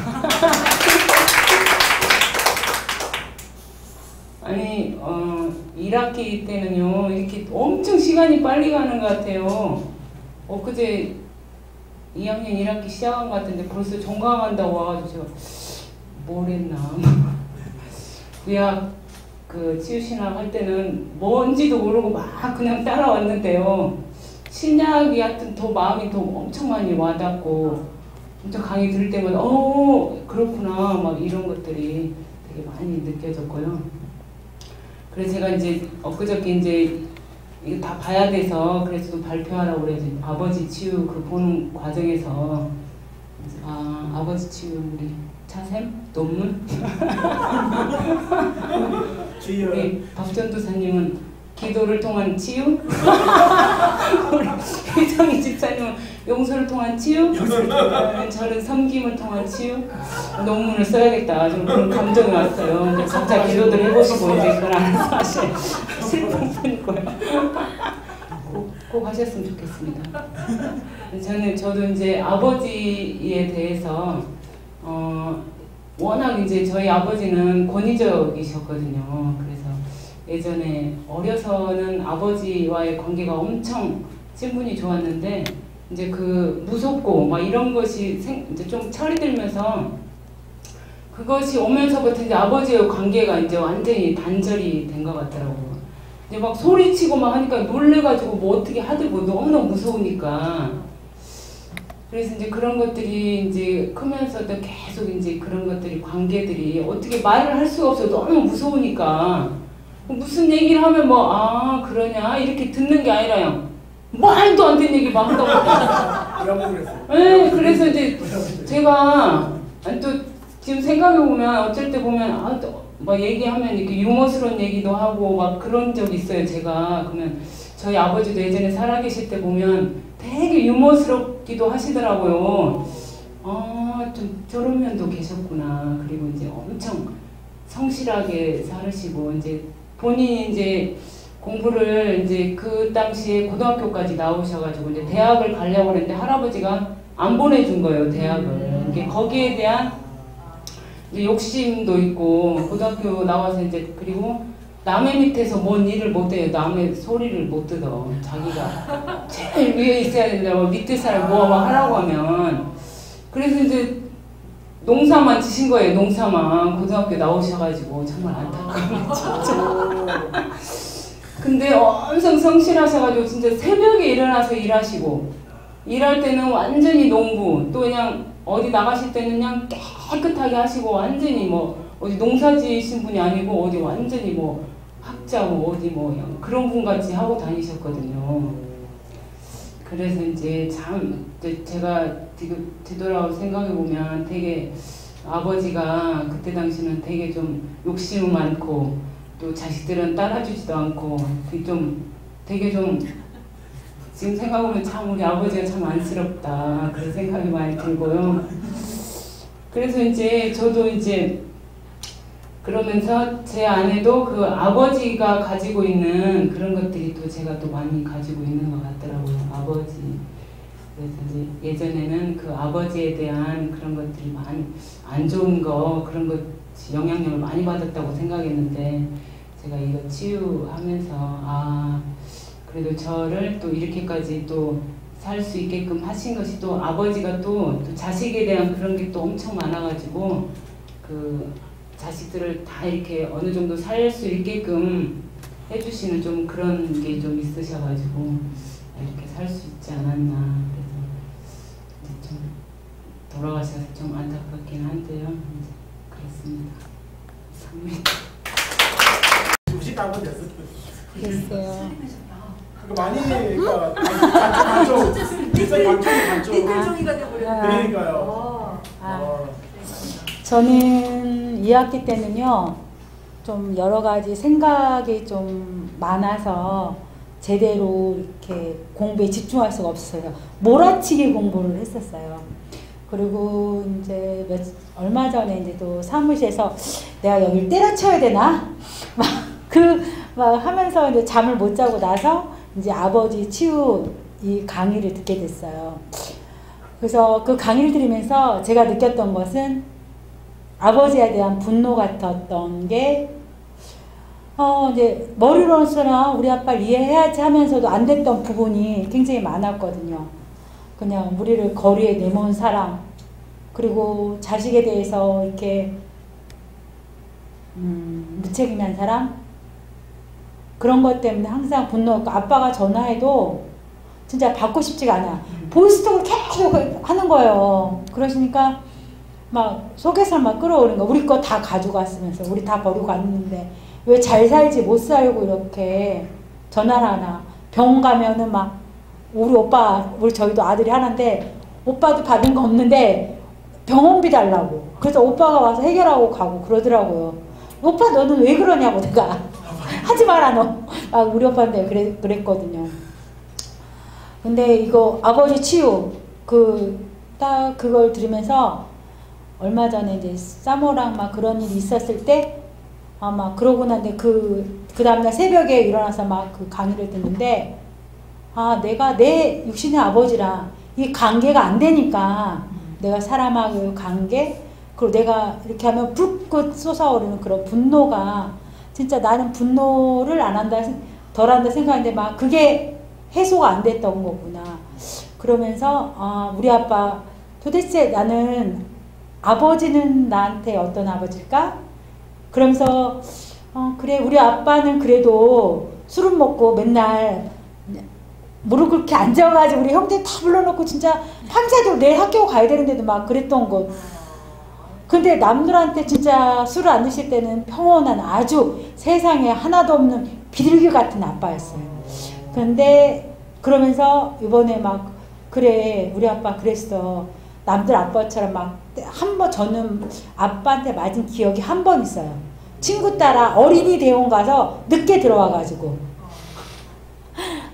아니 1학기 때는요 이렇게 엄청 시간이 빨리 가는 것 같아요. 엊그제 2학년 1학기 시작한 것 같은데 벌써 종강한다고 와가지고 제가 뭘 했나. 의학 그 치유신학 할 때는 뭔지도 모르고 막 그냥 따라왔는데요. 신약이 하여튼 더 마음이 더 엄청 많이 와닿고 엄청 강의 들을 때마다 그렇구나 막 이런 것들이 되게 많이 느껴졌고요. 그래서 제가 이제 엊그저께 이제 이거 다 봐야 돼서 그래서 좀 발표하라고 그래서 아버지 치유 그 보는 과정에서 아버지 치유 우리 차샘 논문 우리 박전도사님은 기도를 통한 치유 우리 혜정이 집사님은 용서를 통한 치유 저는 섬김을 통한 치유 논문을 써야겠다 좀 그런 감정이 왔어요. 각자 기도들 해보시고 이제 그건 알아서 하실 부분이고요. 꼭 하셨으면 좋겠습니다. 저도 이제 아버지에 대해서 워낙 이제 저희 아버지는 권위적이셨거든요. 그래서 예전에 어려서는 아버지와의 관계가 엄청 친분이 좋았는데 이제 그 무섭고 막 이런 것이 이제 좀 철이 들면서 그것이 오면서부터 이제 아버지의 관계가 이제 완전히 단절이 된 것 같더라고요. 이제 막 소리치고 막 하니까 놀래가지고 뭐 어떻게 하들고 너무너무 무서우니까. 그래서 이제 그런 것들이 이제 크면서도 계속 이제 그런 것들이 관계들이 어떻게 말을 할 수가 없어요. 너무 무서우니까. 무슨 얘기를 하면 그러냐 이렇게 듣는 게 아니라요. 말도 안 되는 얘기 막 한다고. 네, 그래서 이제 제가 또 지금 생각해보면 어쩔 때 보면 막 얘기하면 이렇게 유머스러운 얘기도 하고 막 그런 적이 있어요. 제가 그러면 저희 아버지도 예전에 살아계실 때 보면 되게 유머스럽기도 하시더라고요. 좀 저런 면도 계셨구나. 그리고 이제 엄청 성실하게 살으시고 이제 본인이 이제 공부를 이제 그 당시에 고등학교까지 나오셔가지고 이제 대학을 가려고 했는데 할아버지가 안 보내준 거예요, 대학을. 이게 거기에 대한 이제 욕심도 있고 고등학교 나와서 이제 그리고 남의 밑에서 뭔 일을 못해요. 남의 소리를 못 들어. 자기가 제일 위에 있어야 된다고 밑에 사람 뭐 하라고 하면. 그래서 이제 농사만 지신 거예요. 농사만. 고등학교 나오셔가지고 정말 안타까워요. 진짜. 근데 엄청 성실하셔가지고 진짜 새벽에 일어나서 일하시고 일할 때는 완전히 농부 또 그냥 어디 나가실 때는 그냥 깨끗하게 하시고 완전히 뭐 어디 농사지신 분이 아니고 어디 완전히 뭐 학자고 어디 뭐 그냥 그런 분같이 하고 다니셨거든요. 그래서 이제 참 제가 뒤돌아 생각해 보면 되게 아버지가 그때 당시는 되게 좀 욕심 많고 또 자식들은 따라주지도 않고 되게 좀 지금 생각해보면 참 우리 아버지가 참 안쓰럽다 그런 생각이 많이 들고요. 그래서 이제 저도 이제 그러면서 제 안에도 그 아버지가 가지고 있는 그런 것들이 또 제가 또 많이 가지고 있는 것 같더라고요. 아버지. 그래서 이제 예전에는 그 아버지에 대한 그런 것들이 많이 안 좋은 거 그런 것 영향력을 많이 받았다고 생각했는데 제가 이거 치유하면서 아 그래도 저를 또 이렇게까지 또 살 수 있게끔 하신 것이 또 아버지가 또 자식에 대한 그런 게 또 엄청 많아가지고 그 자식들을 다 이렇게 어느 정도 살 수 있게끔 해주시는 좀 그런 게 좀 있으셔가지고 이렇게 살 수 있지 않았나. 그래서 좀 돌아가셔서 좀 안타깝긴 한데요. 그렇습니다. 음식 한번 됐어요. 글쎄요. 많이 그러니까 반쪽 일상 반쪽 띠끌종이가 돼버렸네. 그러니까요. 저는 2학기 때는요, 좀 여러 가지 생각이 좀 많아서 제대로 이렇게 공부에 집중할 수가 없었어요. 몰아치기 공부를 했었어요. 그리고 이제 얼마 전에 이제 또 사무실에서 내가 여기를 때려쳐야 되나? 막 하면서 이제 잠을 못 자고 나서 이제 아버지 치유 이 강의를 듣게 됐어요. 그래서 그 강의를 들으면서 제가 느꼈던 것은 아버지에 대한 분노 같았던 게 이제 머리로서는 우리 아빠를 이해해야지 하면서도 안 됐던 부분이 굉장히 많았거든요. 그냥 우리를 거리에 내몬 사람, 그리고 자식에 대해서 이렇게 무책임한 사람, 그런 것 때문에 항상 분노했고, 아빠가 전화해도 진짜 받고 싶지가 않아. 보이스톡을 계속 하는 거예요. 그러시니까 막 속에서 막 끌어오는 거. 우리 거 다 가져갔으면서 우리 다 버리고 갔는데 왜 잘 살지 못 살고 이렇게 전화를 하나. 병원 가면은 막 우리 저희도 아들이 하나인데 오빠도 받은 거 없는데 병원비 달라고. 그래서 오빠가 와서 해결하고 가고 그러더라고요. 오빠 너는 왜 그러냐고 내가. 하지 마라 너. 우리 오빠한테 그랬거든요. 근데 이거 아버지 치유 딱 그걸 들으면서 얼마 전에 이제 사모랑 막 그런 일이 있었을 때 막 그러고 난데 그 다음날 새벽에 일어나서 막 그 강의를 듣는데 내가 내 육신의 아버지랑 이 관계가 안 되니까 내가 사람하고의 관계 그리고 내가 이렇게 하면 불꽃 솟아오르는 그런 분노가 진짜 나는 분노를 덜 한다 생각하는데 막 그게 해소가 안 됐던 거구나. 그러면서 우리 아빠 도대체 나는 아버지는 나한테 어떤 아버지일까? 그러면서 그래 우리 아빠는 그래도 술은 먹고 맨날 무릎 꿇게 앉아가지고 우리 형들 다 불러놓고 진짜 밤새도록 내일 학교 가야 되는데도 막 그랬던 거. 근데 남들한테 진짜 술을 안 드실 때는 평온한 아주 세상에 하나도 없는 비둘기 같은 아빠였어요. 근데 그러면서 이번에 막 그래 우리 아빠 그랬어. 남들 아빠처럼 막 한 번 저는 아빠한테 맞은 기억이 한 번 있어요. 친구 따라 어린이 대원 가서 늦게 들어와가지고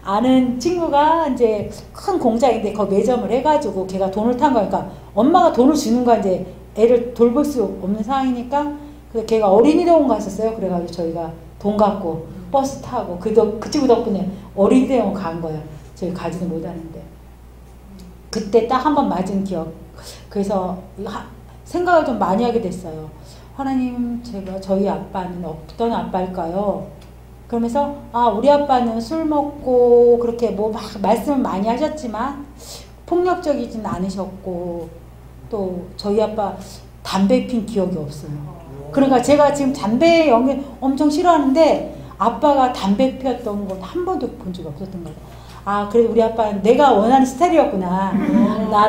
아는 친구가 이제 큰 공장인데 거기 매점을 해가지고 걔가 돈을 탄 거니까 엄마가 돈을 주는 거야. 이제 애를 돌볼 수 없는 상황이니까 그래서 걔가 어린이 대원 갔었어요. 그래가지고 저희가 돈 갖고 버스 타고 그 친구 덕분에 어린이 대원 간 거예요. 저희 가지도 못하는데 그때 딱 한 번 맞은 기억. 그래서 생각을 좀 많이 하게 됐어요. 하나님, 저희 아빠는 어떤 아빠일까요? 그러면서 아 우리 아빠는 술 먹고 그렇게 뭐 막 말씀을 많이 하셨지만 폭력적이진 않으셨고 또 저희 아빠 담배 핀 기억이 없어요. 그러니까 제가 지금 담배 연기 엄청 싫어하는데 아빠가 담배 피웠던 건 한 번도 본 적이 없었던 거예요. 아 그래도 우리 아빠는 내가 원하는 스타일이었구나.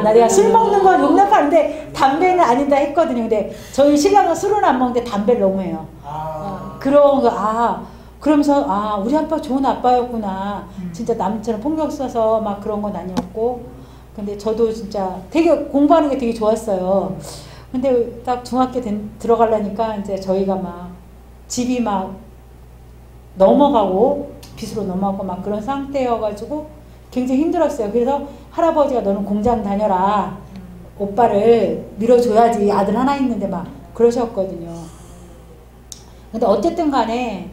내가 술 먹는 건 용납하는데 담배는 아니다 했거든요. 근데 저희 신랑은 술은 안 먹는데 담배를 너무 해요. 그런 거 그러면서 우리 아빠 좋은 아빠였구나. 진짜 남처럼 폭력 써서 막 그런 건 아니었고. 근데 저도 진짜 되게 공부하는 게 되게 좋았어요. 근데 딱 중학교 들어가려니까 이제 저희가 막 집이 막 넘어가고 빚으로 넘어가고 막 그런 상태여가지고 굉장히 힘들었어요. 그래서 할아버지가 너는 공장 다녀라. 오빠를 밀어줘야지. 아들 하나 있는데 막 그러셨거든요. 근데 어쨌든 간에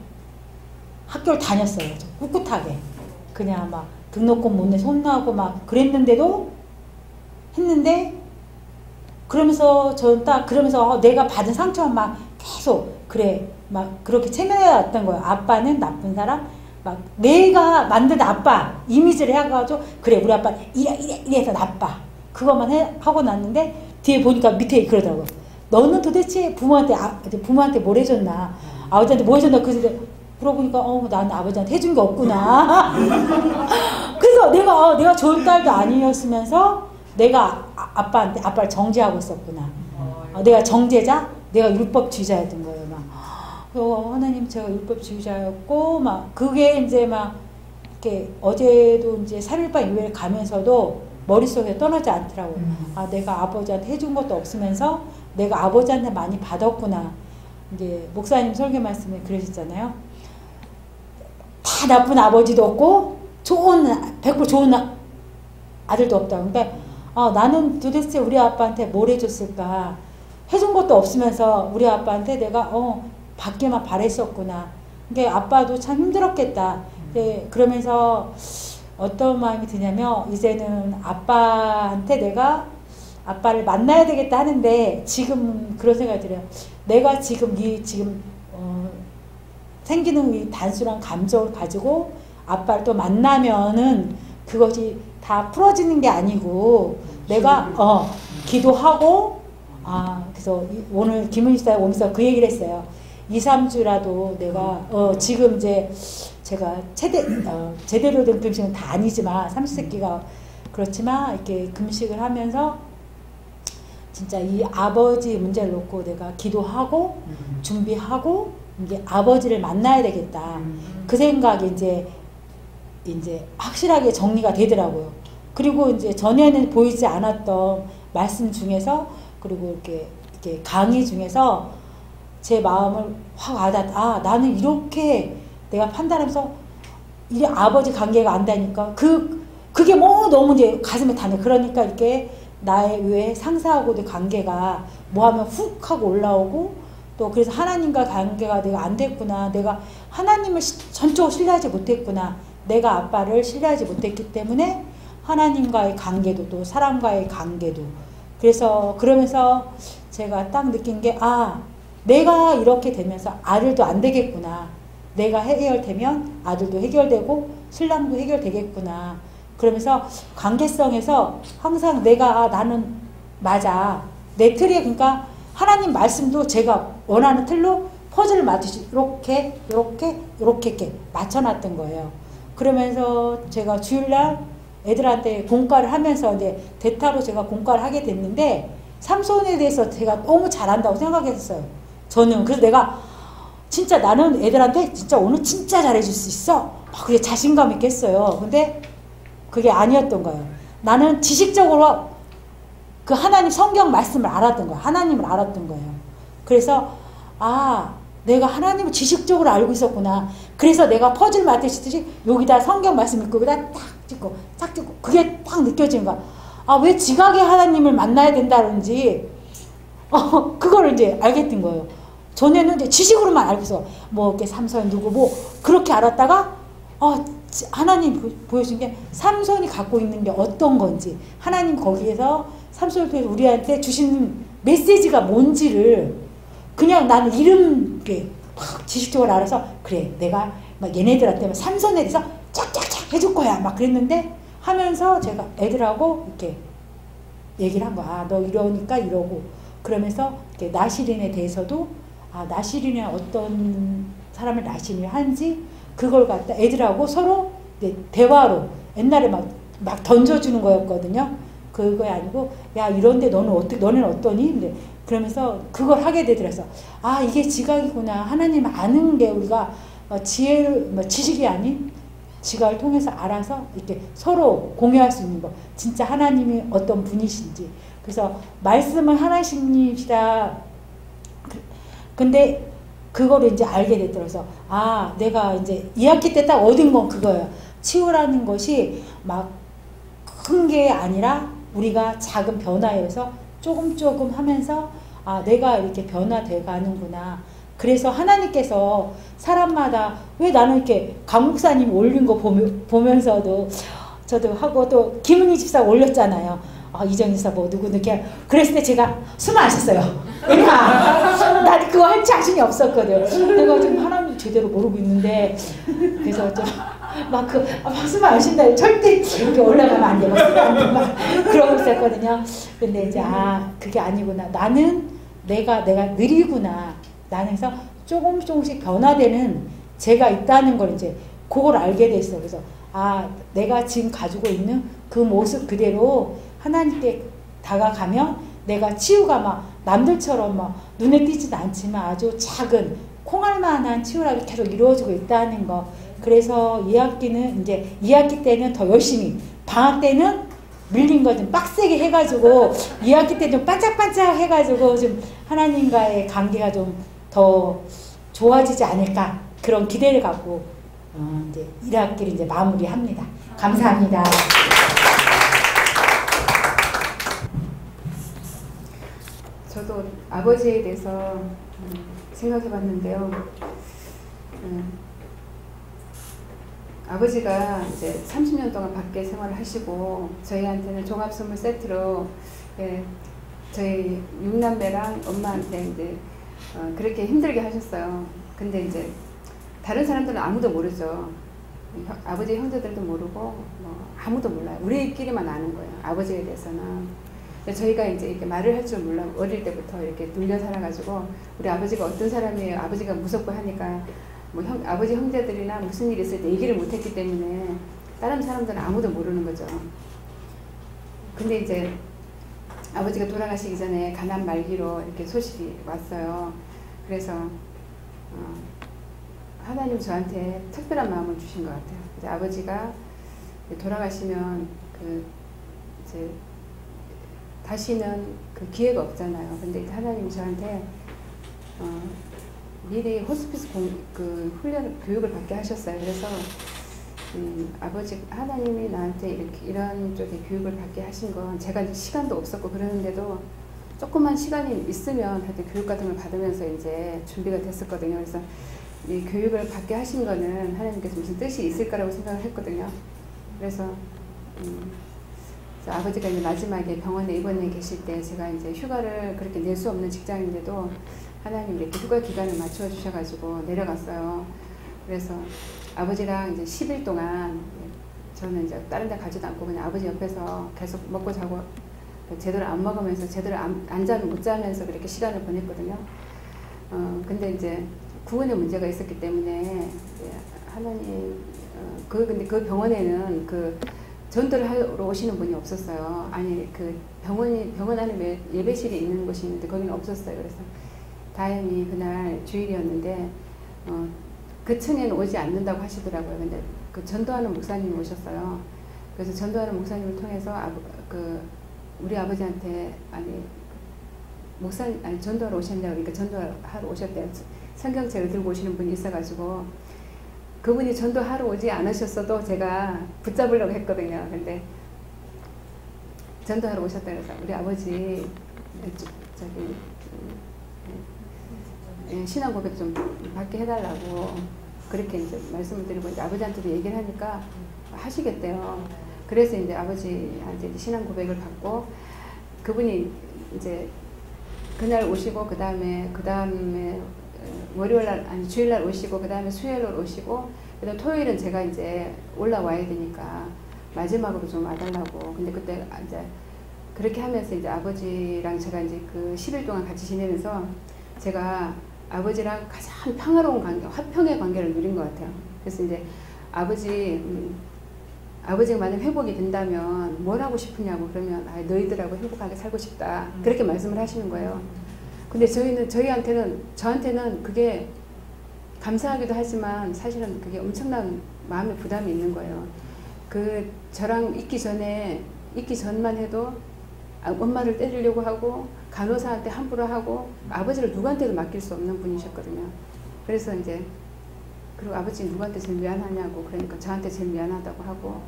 학교를 다녔어요. 꿋꿋하게. 그냥 막 등록금 못 내서 혼나고 막 그랬는데도 했는데 그러면서 저는 딱 그러면서 내가 받은 상처만 막 계속 그래 막 그렇게 체면해왔던 거예요. 아빠는 나쁜 사람 막 내가 만든 아빠 이미지를 해가지고 그래 우리 아빠 이래서 나빠 그것만 하고 났는데 뒤에 보니까 밑에 그러더라고요. 너는 도대체 부모한테 뭘 해줬나 아버지한테 뭐 해줬나 그래서 물어보니까 나는 아버지한테 해준 게 없구나. 그래서 내가 좋은 딸도 아니었으면서 내가 아빠를 정죄하고 있었구나. 내가 정죄자, 내가 율법주의자였던 거예요. 막 하나님 제가 율법주의자였고 막 그게 이제 막 이렇게 어제도 이제 3.18 이후에 가면서도 머릿속에 떠나지 않더라고요. 내가 아버지한테 해준 것도 없으면서 내가 아버지한테 많이 받았구나. 이제 목사님 설교 말씀에 그러셨잖아요. 다 나쁜 아버지도 없고 100% 좋은 아들도 없다. 그러니까 나는 도대체 우리 아빠한테 뭘 해줬을까? 해준 것도 없으면서 우리 아빠한테 내가 받기만 바랬었구나. 그러니까 아빠도 참 힘들었겠다. 그러면서 어떤 마음이 드냐면 이제는 아빠한테 내가 아빠를 만나야 되겠다 하는데 지금 그런 생각이 들어요. 내가 지금 생기는 이 단순한 감정을 가지고 아빠를 또 만나면은 그것이 다 풀어지는 게 아니고 내가 기도하고 그래서 오늘 김은희 씨가 오면서 그 얘기를 했어요. 2, 3주라도 내가 지금 이제 제가 제대로 된 금식은 다 아니지만 30세끼가 그렇지만 이렇게 금식을 하면서 진짜 이 아버지 문제를 놓고 내가 기도하고 준비하고 이제 아버지를 만나야 되겠다. 그 생각이 이제 확실하게 정리가 되더라고요. 그리고 이제 전에는 보이지 않았던 말씀 중에서 그리고 이렇게 강의 중에서 제 마음을 확 와닿아. 나는 이렇게 내가 판단하면서 이 아버지 관계가 안다니까 그게 너무 이제 가슴에 타네. 그러니까 이렇게 나의 외 상사하고도 관계가 뭐하면 훅 하고 올라오고 또 그래서 하나님과 관계가 내가 안 됐구나. 내가 하나님을 전적으로 신뢰하지 못했구나. 내가 아빠를 신뢰하지 못했기 때문에 하나님과의 관계도 또 사람과의 관계도 그래서 그러면서 제가 딱 느낀 게 내가 이렇게 되면서 아들도 안 되겠구나. 내가 해결되면 아들도 해결되고 신랑도 해결되겠구나. 그러면서 관계성에서 항상 나는 맞아. 내 틀에 그러니까 하나님 말씀도 제가 원하는 틀로 퍼즐을 맞추시 이렇게 맞춰놨던 거예요. 그러면서 제가 주일날 애들한테 공과를 하면서 이제 대타로 제가 공과를 하게 됐는데 삼손에 대해서 제가 너무 잘한다고 생각했어요. 저는 그래서 내가 진짜 나는 애들한테 진짜 오늘 진짜 잘해줄 수 있어. 막 그게 자신감 있게 했어요. 근데 그게 아니었던 거예요. 나는 지식적으로 그 하나님 성경 말씀을 알았던 거예요. 하나님을 알았던 거예요. 그래서 내가 하나님을 지식적으로 알고 있었구나. 그래서 내가 퍼즐 맞추듯이 여기다 성경 말씀 읽고 여기다 딱 찍고 그게 딱 느껴지는 거야. 왜 지각에 하나님을 만나야 된다는지 그거를 이제 알게 된 거예요. 전에는 이제 지식으로만 알고 있어. 뭐 이렇게 삼손 누구 그렇게 알았다가 하나님 보여준 게 삼손이 갖고 있는 게 어떤 건지 하나님 거기에서 삼손을 통해서 우리한테 주시는 메시지가 뭔지를 그냥 나는 이름 막 지식적으로 알아서 그래 내가 막 얘네들한테 막 삼선에 대해서 쫙쫙쫙 해줄 거야 막 그랬는데 하면서 제가 애들하고 이렇게 얘기를 한 거야. 아, 너 이러니까 이러고 그러면서 이렇게 나시린에 대해서도 아 나시린이 어떤 사람을 나시린을 하는지 그걸 갖다 애들하고 서로 대화로 옛날에 막 던져주는 거였거든요. 그거 아니고 야 이런데 너는 어떠니? 근데 그러면서 그걸 하게 되더라서 아 이게 지각이구나. 하나님 아는 게 우리가 지식이 아닌 지각을 통해서 알아서 이렇게 서로 공유할 수 있는 거. 진짜 하나님이 어떤 분이신지. 그래서 말씀은 하나님이시다. 근데 그거를 이제 알게 되더라서 아 내가 이제 2학기 때 딱 얻은 건 그거예요. 치유라는 것이 막 큰 게 아니라 우리가 작은 변화에서 조금 하면서 아 내가 이렇게 변화돼 가는구나. 그래서 하나님께서 사람마다 왜 나는 이렇게 강 목사님 올린 거 보면서도 저도 하고 또 김은희 집사 올렸잖아요. 아 이정희 집사 뭐 누구 이렇게 그랬을 때 제가 숨 안 쉬었어요. 왜냐 난 그거 할 자신이 없었거든. 내가 지금 하나님 제대로 모르고 있는데 그래서 좀 막 숨 안 쉰다. 절대 이렇게 올라가면 안 돼. 막 숨 안 돼. 막 그러고 있었거든요. 근데 이제 아 그게 아니구나. 나는 내가 느리구나. 나는 그래서 조금씩 변화되는 제가 있다는 걸 이제 그걸 알게 됐어. 그래서 아 내가 지금 가지고 있는 그 모습 그대로 하나님께 다가가면 내가 치유가 막 남들처럼 막 눈에 띄지도 않지만 아주 작은 콩알만한 치유가 계속 이루어지고 있다는 거. 그래서 2학기는 이제 2학기 때는 더 열심히 방학 때는 밀린 거 좀 빡세게 해가지고 2학기 때 좀 반짝반짝 해가지고 좀 하나님과의 관계가 좀 더 좋아지지 않을까 그런 기대를 갖고 이제 1학기를 이제 마무리합니다. 감사합니다. 저도 아버지에 대해서 생각해봤는데요. 아버지가 이제 30년 동안 밖에 생활을 하시고 저희한테는 종합선물 세트로 저희 6남매랑 엄마한테 이제 그렇게 힘들게 하셨어요. 근데 이제 다른 사람들은 아무도 모르죠. 아버지 형제들도 모르고 뭐 아무도 몰라요. 우리끼리만 아는 거예요. 아버지에 대해서는. 저희가 이제 이렇게 말을 할 줄 몰라 어릴 때부터 이렇게 눌려 살아가지고 우리 아버지가 어떤 사람이에요. 아버지가 무섭고 하니까 뭐 아버지 형제들이나 무슨 일이 있을 때 얘기를 못했기 때문에 다른 사람들은 아무도 모르는 거죠. 근데 이제 아버지가 돌아가시기 전에 가난 말기로 이렇게 소식이 왔어요. 그래서 하나님 저한테 특별한 마음을 주신 것 같아요. 이제 아버지가 돌아가시면 이제 다시는 그 기회가 없잖아요. 근데 하나님이 저한테 미리 호스피스 훈련 교육을 받게 하셨어요. 그래서 아버지 하나님이 나한테 이런 쪽에 교육을 받게 하신 건 제가 시간도 없었고 그러는데도 조금만 시간이 있으면 하여튼 교육 같은 걸 받으면서 이제 준비가 됐었거든요. 그래서 이 교육을 받게 하신 거는 하나님께서 무슨 뜻이 있을 거라고 생각을 했거든요. 그래서 아버지가 이제 마지막에 병원에 입원해 계실 때 제가 이제 휴가를 그렇게 낼 수 없는 직장인데도 하나님 이렇게 휴가 기간을 맞춰 주셔가지고 내려갔어요. 그래서 아버지랑 이제 10일 동안 저는 이제 다른 데 가지도 않고 그냥 아버지 옆에서 계속 먹고 자고 제대로 안 먹으면서 제대로 안 자면 못 자면서 그렇게 시간을 보냈거든요. 근데 이제 구원의 문제가 있었기 때문에 하나님 근데 그 병원에는 전도를 하러 오시는 분이 없었어요. 아니 병원 안에 예배실이 있는 곳이 있는데 거기는 없었어요. 그래서 다행히 그날 주일이었는데 그 층에는 오지 않는다고 하시더라고요. 근데 그 전도하는 목사님이 오셨어요. 그래서 전도하는 목사님을 통해서 우리 아버지한테 전도하러 오셨냐고 그러니까 전도하러 오셨대요. 성경책을 들고 오시는 분이 있어가지고 그분이 전도하러 오지 않으셨어도 제가 붙잡으려고 했거든요. 근데 전도하러 오셨다 그래서 우리 아버지 신앙 고백 좀 받게 해달라고 그렇게 이제 말씀을 드리고 이제 아버지한테도 얘기를 하니까 하시겠대요. 그래서 이제 아버지한테 이제 신앙 고백을 받고 그분이 이제 그날 오시고 그 다음에 월요일날 아니 주일날 오시고 그 다음에 수요일날 오시고 그다음 토요일은 제가 이제 올라와야 되니까 마지막으로 좀 와달라고. 근데 그때 이제 그렇게 하면서 이제 아버지랑 제가 이제 그 10일 동안 같이 지내면서 제가 아버지랑 가장 평화로운 관계, 화평의 관계를 누린 것 같아요. 그래서 이제 아버지가 만약 회복이 된다면 뭘 하고 싶으냐고 그러면 너희들하고 행복하게 살고 싶다. 그렇게 말씀을 하시는 거예요. 근데 저한테는 그게 감사하기도 하지만 사실은 그게 엄청난 마음의 부담이 있는 거예요. 저랑 있기 전만 해도 엄마를 때리려고 하고 간호사한테 함부로 하고 아버지를 누구한테도 맡길 수 없는 분이셨거든요. 그래서 이제 그리고 아버지 누구한테 제일 미안하냐고 그러니까 저한테 제일 미안하다고 하고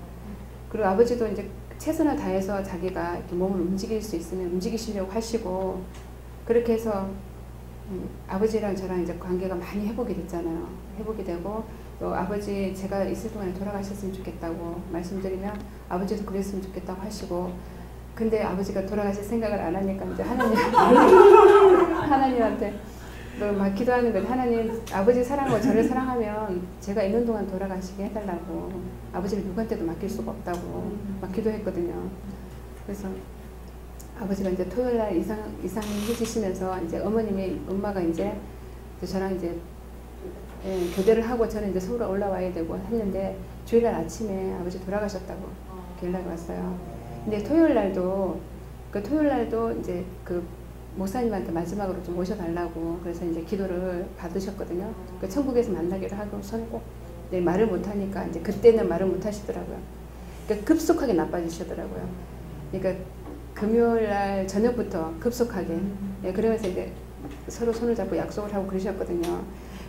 그리고 아버지도 이제 최선을 다해서 자기가 이렇게 몸을 움직일 수 있으면 움직이시려고 하시고 그렇게 해서 아버지랑 저랑 이제 관계가 많이 회복이 됐잖아요. 회복이 되고 또 아버지 제가 있을 동안에 돌아가셨으면 좋겠다고 말씀드리면 아버지도 그랬으면 좋겠다고 하시고 근데 아버지가 돌아가실 생각을 안 하니까 이제 하나님한테 막 기도하는 거예요. 하나님 아버지 사랑하고 저를 사랑하면 제가 있는 동안 돌아가시게 해달라고 아버지를 누구한테도 맡길 수가 없다고 막 기도했거든요. 그래서 아버지가 이제 토요일날 이상해지시면서 이제 엄마가 이제 저랑 이제 교대를 하고 저는 이제 서울에 올라와야 되고 했는데 주일날 아침에 아버지 돌아가셨다고 연락이 왔어요. 근데 토요일날도 이제 그 목사님한테 마지막으로 좀 모셔달라고 그래서 이제 기도를 받으셨거든요. 그 천국에서 만나기로 하고 저는 꼭 말을 못하니까 이제 그때는 말을 못하시더라고요. 그러니까 급속하게 나빠지시더라고요. 그러니까 금요일날 저녁부터 급속하게 그러면서 이제 서로 손을 잡고 약속을 하고 그러셨거든요.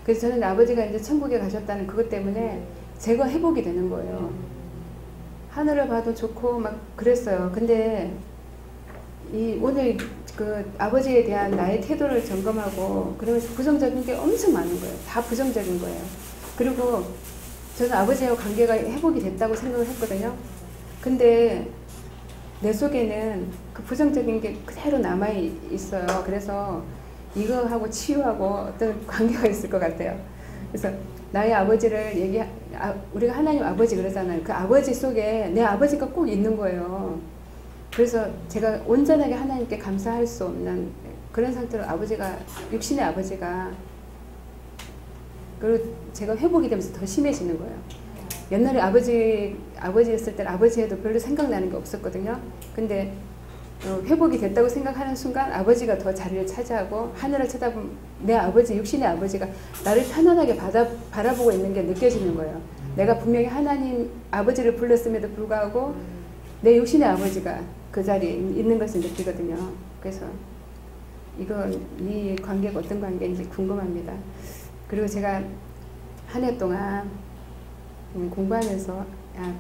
그래서 저는 아버지가 이제 천국에 가셨다는 그것 때문에 제가 회복이 되는 거예요. 하늘을 봐도 좋고 막 그랬어요. 근데 오늘 그 아버지에 대한 나의 태도를 점검하고 그러면서 부정적인 게 엄청 많은 거예요. 다 부정적인 거예요. 그리고 저는 아버지하고 관계가 회복이 됐다고 생각을 했거든요. 근데 내 속에는 그 부정적인 게 그대로 남아 있어요. 그래서 이거하고 치유하고 어떤 관계가 있을 것 같아요. 그래서 나의 아버지를 우리가 하나님 아버지 그러잖아요. 그 아버지 속에 내 아버지가 꼭 있는 거예요. 그래서 제가 온전하게 하나님께 감사할 수 없는 그런 상태로 육신의 아버지가 그리고 제가 회복이 되면서 더 심해지는 거예요. 옛날에 아버지였을 때는 아버지에도 별로 생각나는 게 없었거든요. 근데 회복이 됐다고 생각하는 순간 아버지가 더 자리를 차지하고 하늘을 쳐다보면 내 아버지, 육신의 아버지가 나를 편안하게 바라보고 있는 게 느껴지는 거예요. 내가 분명히 하나님 아버지를 불렀음에도 불구하고 내 육신의 아버지가 그 자리에 있는 것을 느끼거든요. 그래서 이 관계가 어떤 관계인지 궁금합니다. 그리고 제가 한 해 동안 공부하면서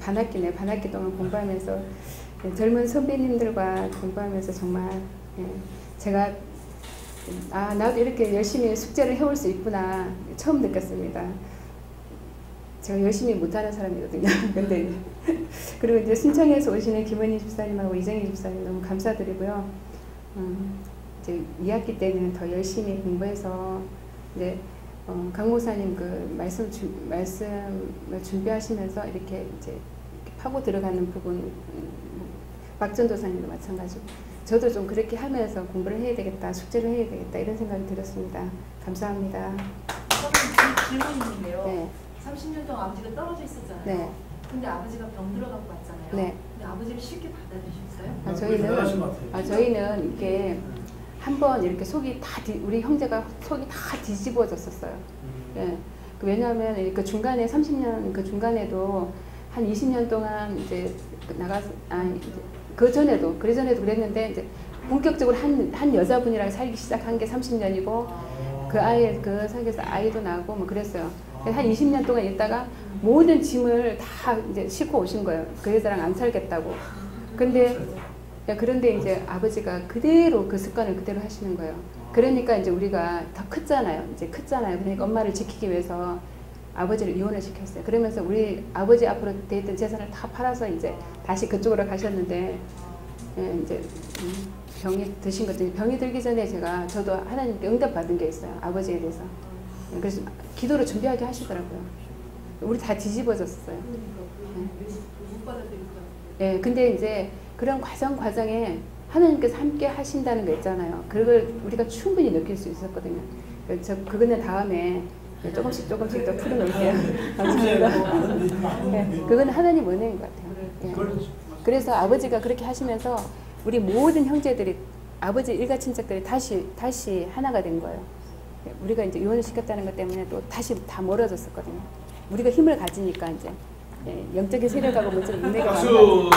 반학기 동안 공부하면서 젊은 선배님들과 공부하면서 정말 제가 나도 이렇게 열심히 숙제를 해올 수 있구나 처음 느꼈습니다. 제가 열심히 못하는 사람이거든요. 근데 그리고 이제 신청해서 오시는 김은희 집사님하고 이정희 집사님 너무 감사드리고요. 이제 2학기 때는 더 열심히 공부해서 이제 강 목사님 그 말씀을 준비하시면서 이렇게 이제 파고 들어가는 부분, 박전 도사님도 마찬가지고 저도 좀 그렇게 하면서 공부를 해야 되겠다, 숙제를 해야 되겠다 이런 생각이 들었습니다. 감사합니다. 질문인데요. 네. 30년 동안 아버지가 떨어져 있었잖아요. 네. 근데 아버지가 병 들어갖고 왔잖아요. 네. 근데 아버지를 쉽게 받아들이셨어요? 저희는 이렇게 한번 이렇게 우리 형제가 속이 다 뒤집어졌었어요. 예. 왜냐하면 그 중간에 30년 그 중간에도 한 20년 동안 이제 그 전에도 그랬는데 이제 본격적으로 한 여자분이랑 살기 시작한 게 30년이고 그 사이에서 아이도 낳고 뭐 그랬어요. 한 20년 동안 있다가 모든 짐을 다 이제 싣고 오신 거예요. 그 여자랑 안 살겠다고. 그런데 이제 아버지가 그대로 그 습관을 그대로 하시는 거예요. 그러니까 이제 우리가 더 컸잖아요. 그러니까 엄마를 지키기 위해서 아버지를 이혼을 시켰어요. 그러면서 우리 아버지 앞으로 돼 있던 재산을 다 팔아서 이제 다시 그쪽으로 가셨는데 이제 병이 드신 거죠. 병이 들기 전에 저도 하나님께 응답 받은 게 있어요. 아버지에 대해서. 그래서 기도를 준비하게 하시더라고요. 우리 다 뒤집어졌어요. 못 받아들일 것 같아요. 예, 근데 이제 그런 과정에 하나님께서 함께 하신다는 거 있잖아요. 그걸 우리가 충분히 느낄 수 있었거든요. 그거는 다음에 조금씩 더 풀어놓을게요. 감사합니다. 네, 그건 하나님 은혜인 것 같아요. 예. 그래서 아버지가 그렇게 하시면서 우리 모든 형제들이 아버지 일가 친척들이 다시 하나가 된 거예요. 우리가 이제 이혼을 시켰다는 것 때문에 또 다시 다 멀어졌었거든요. 우리가 힘을 가지니까 이제 영적인 세력하고 좀 문제가 많아요.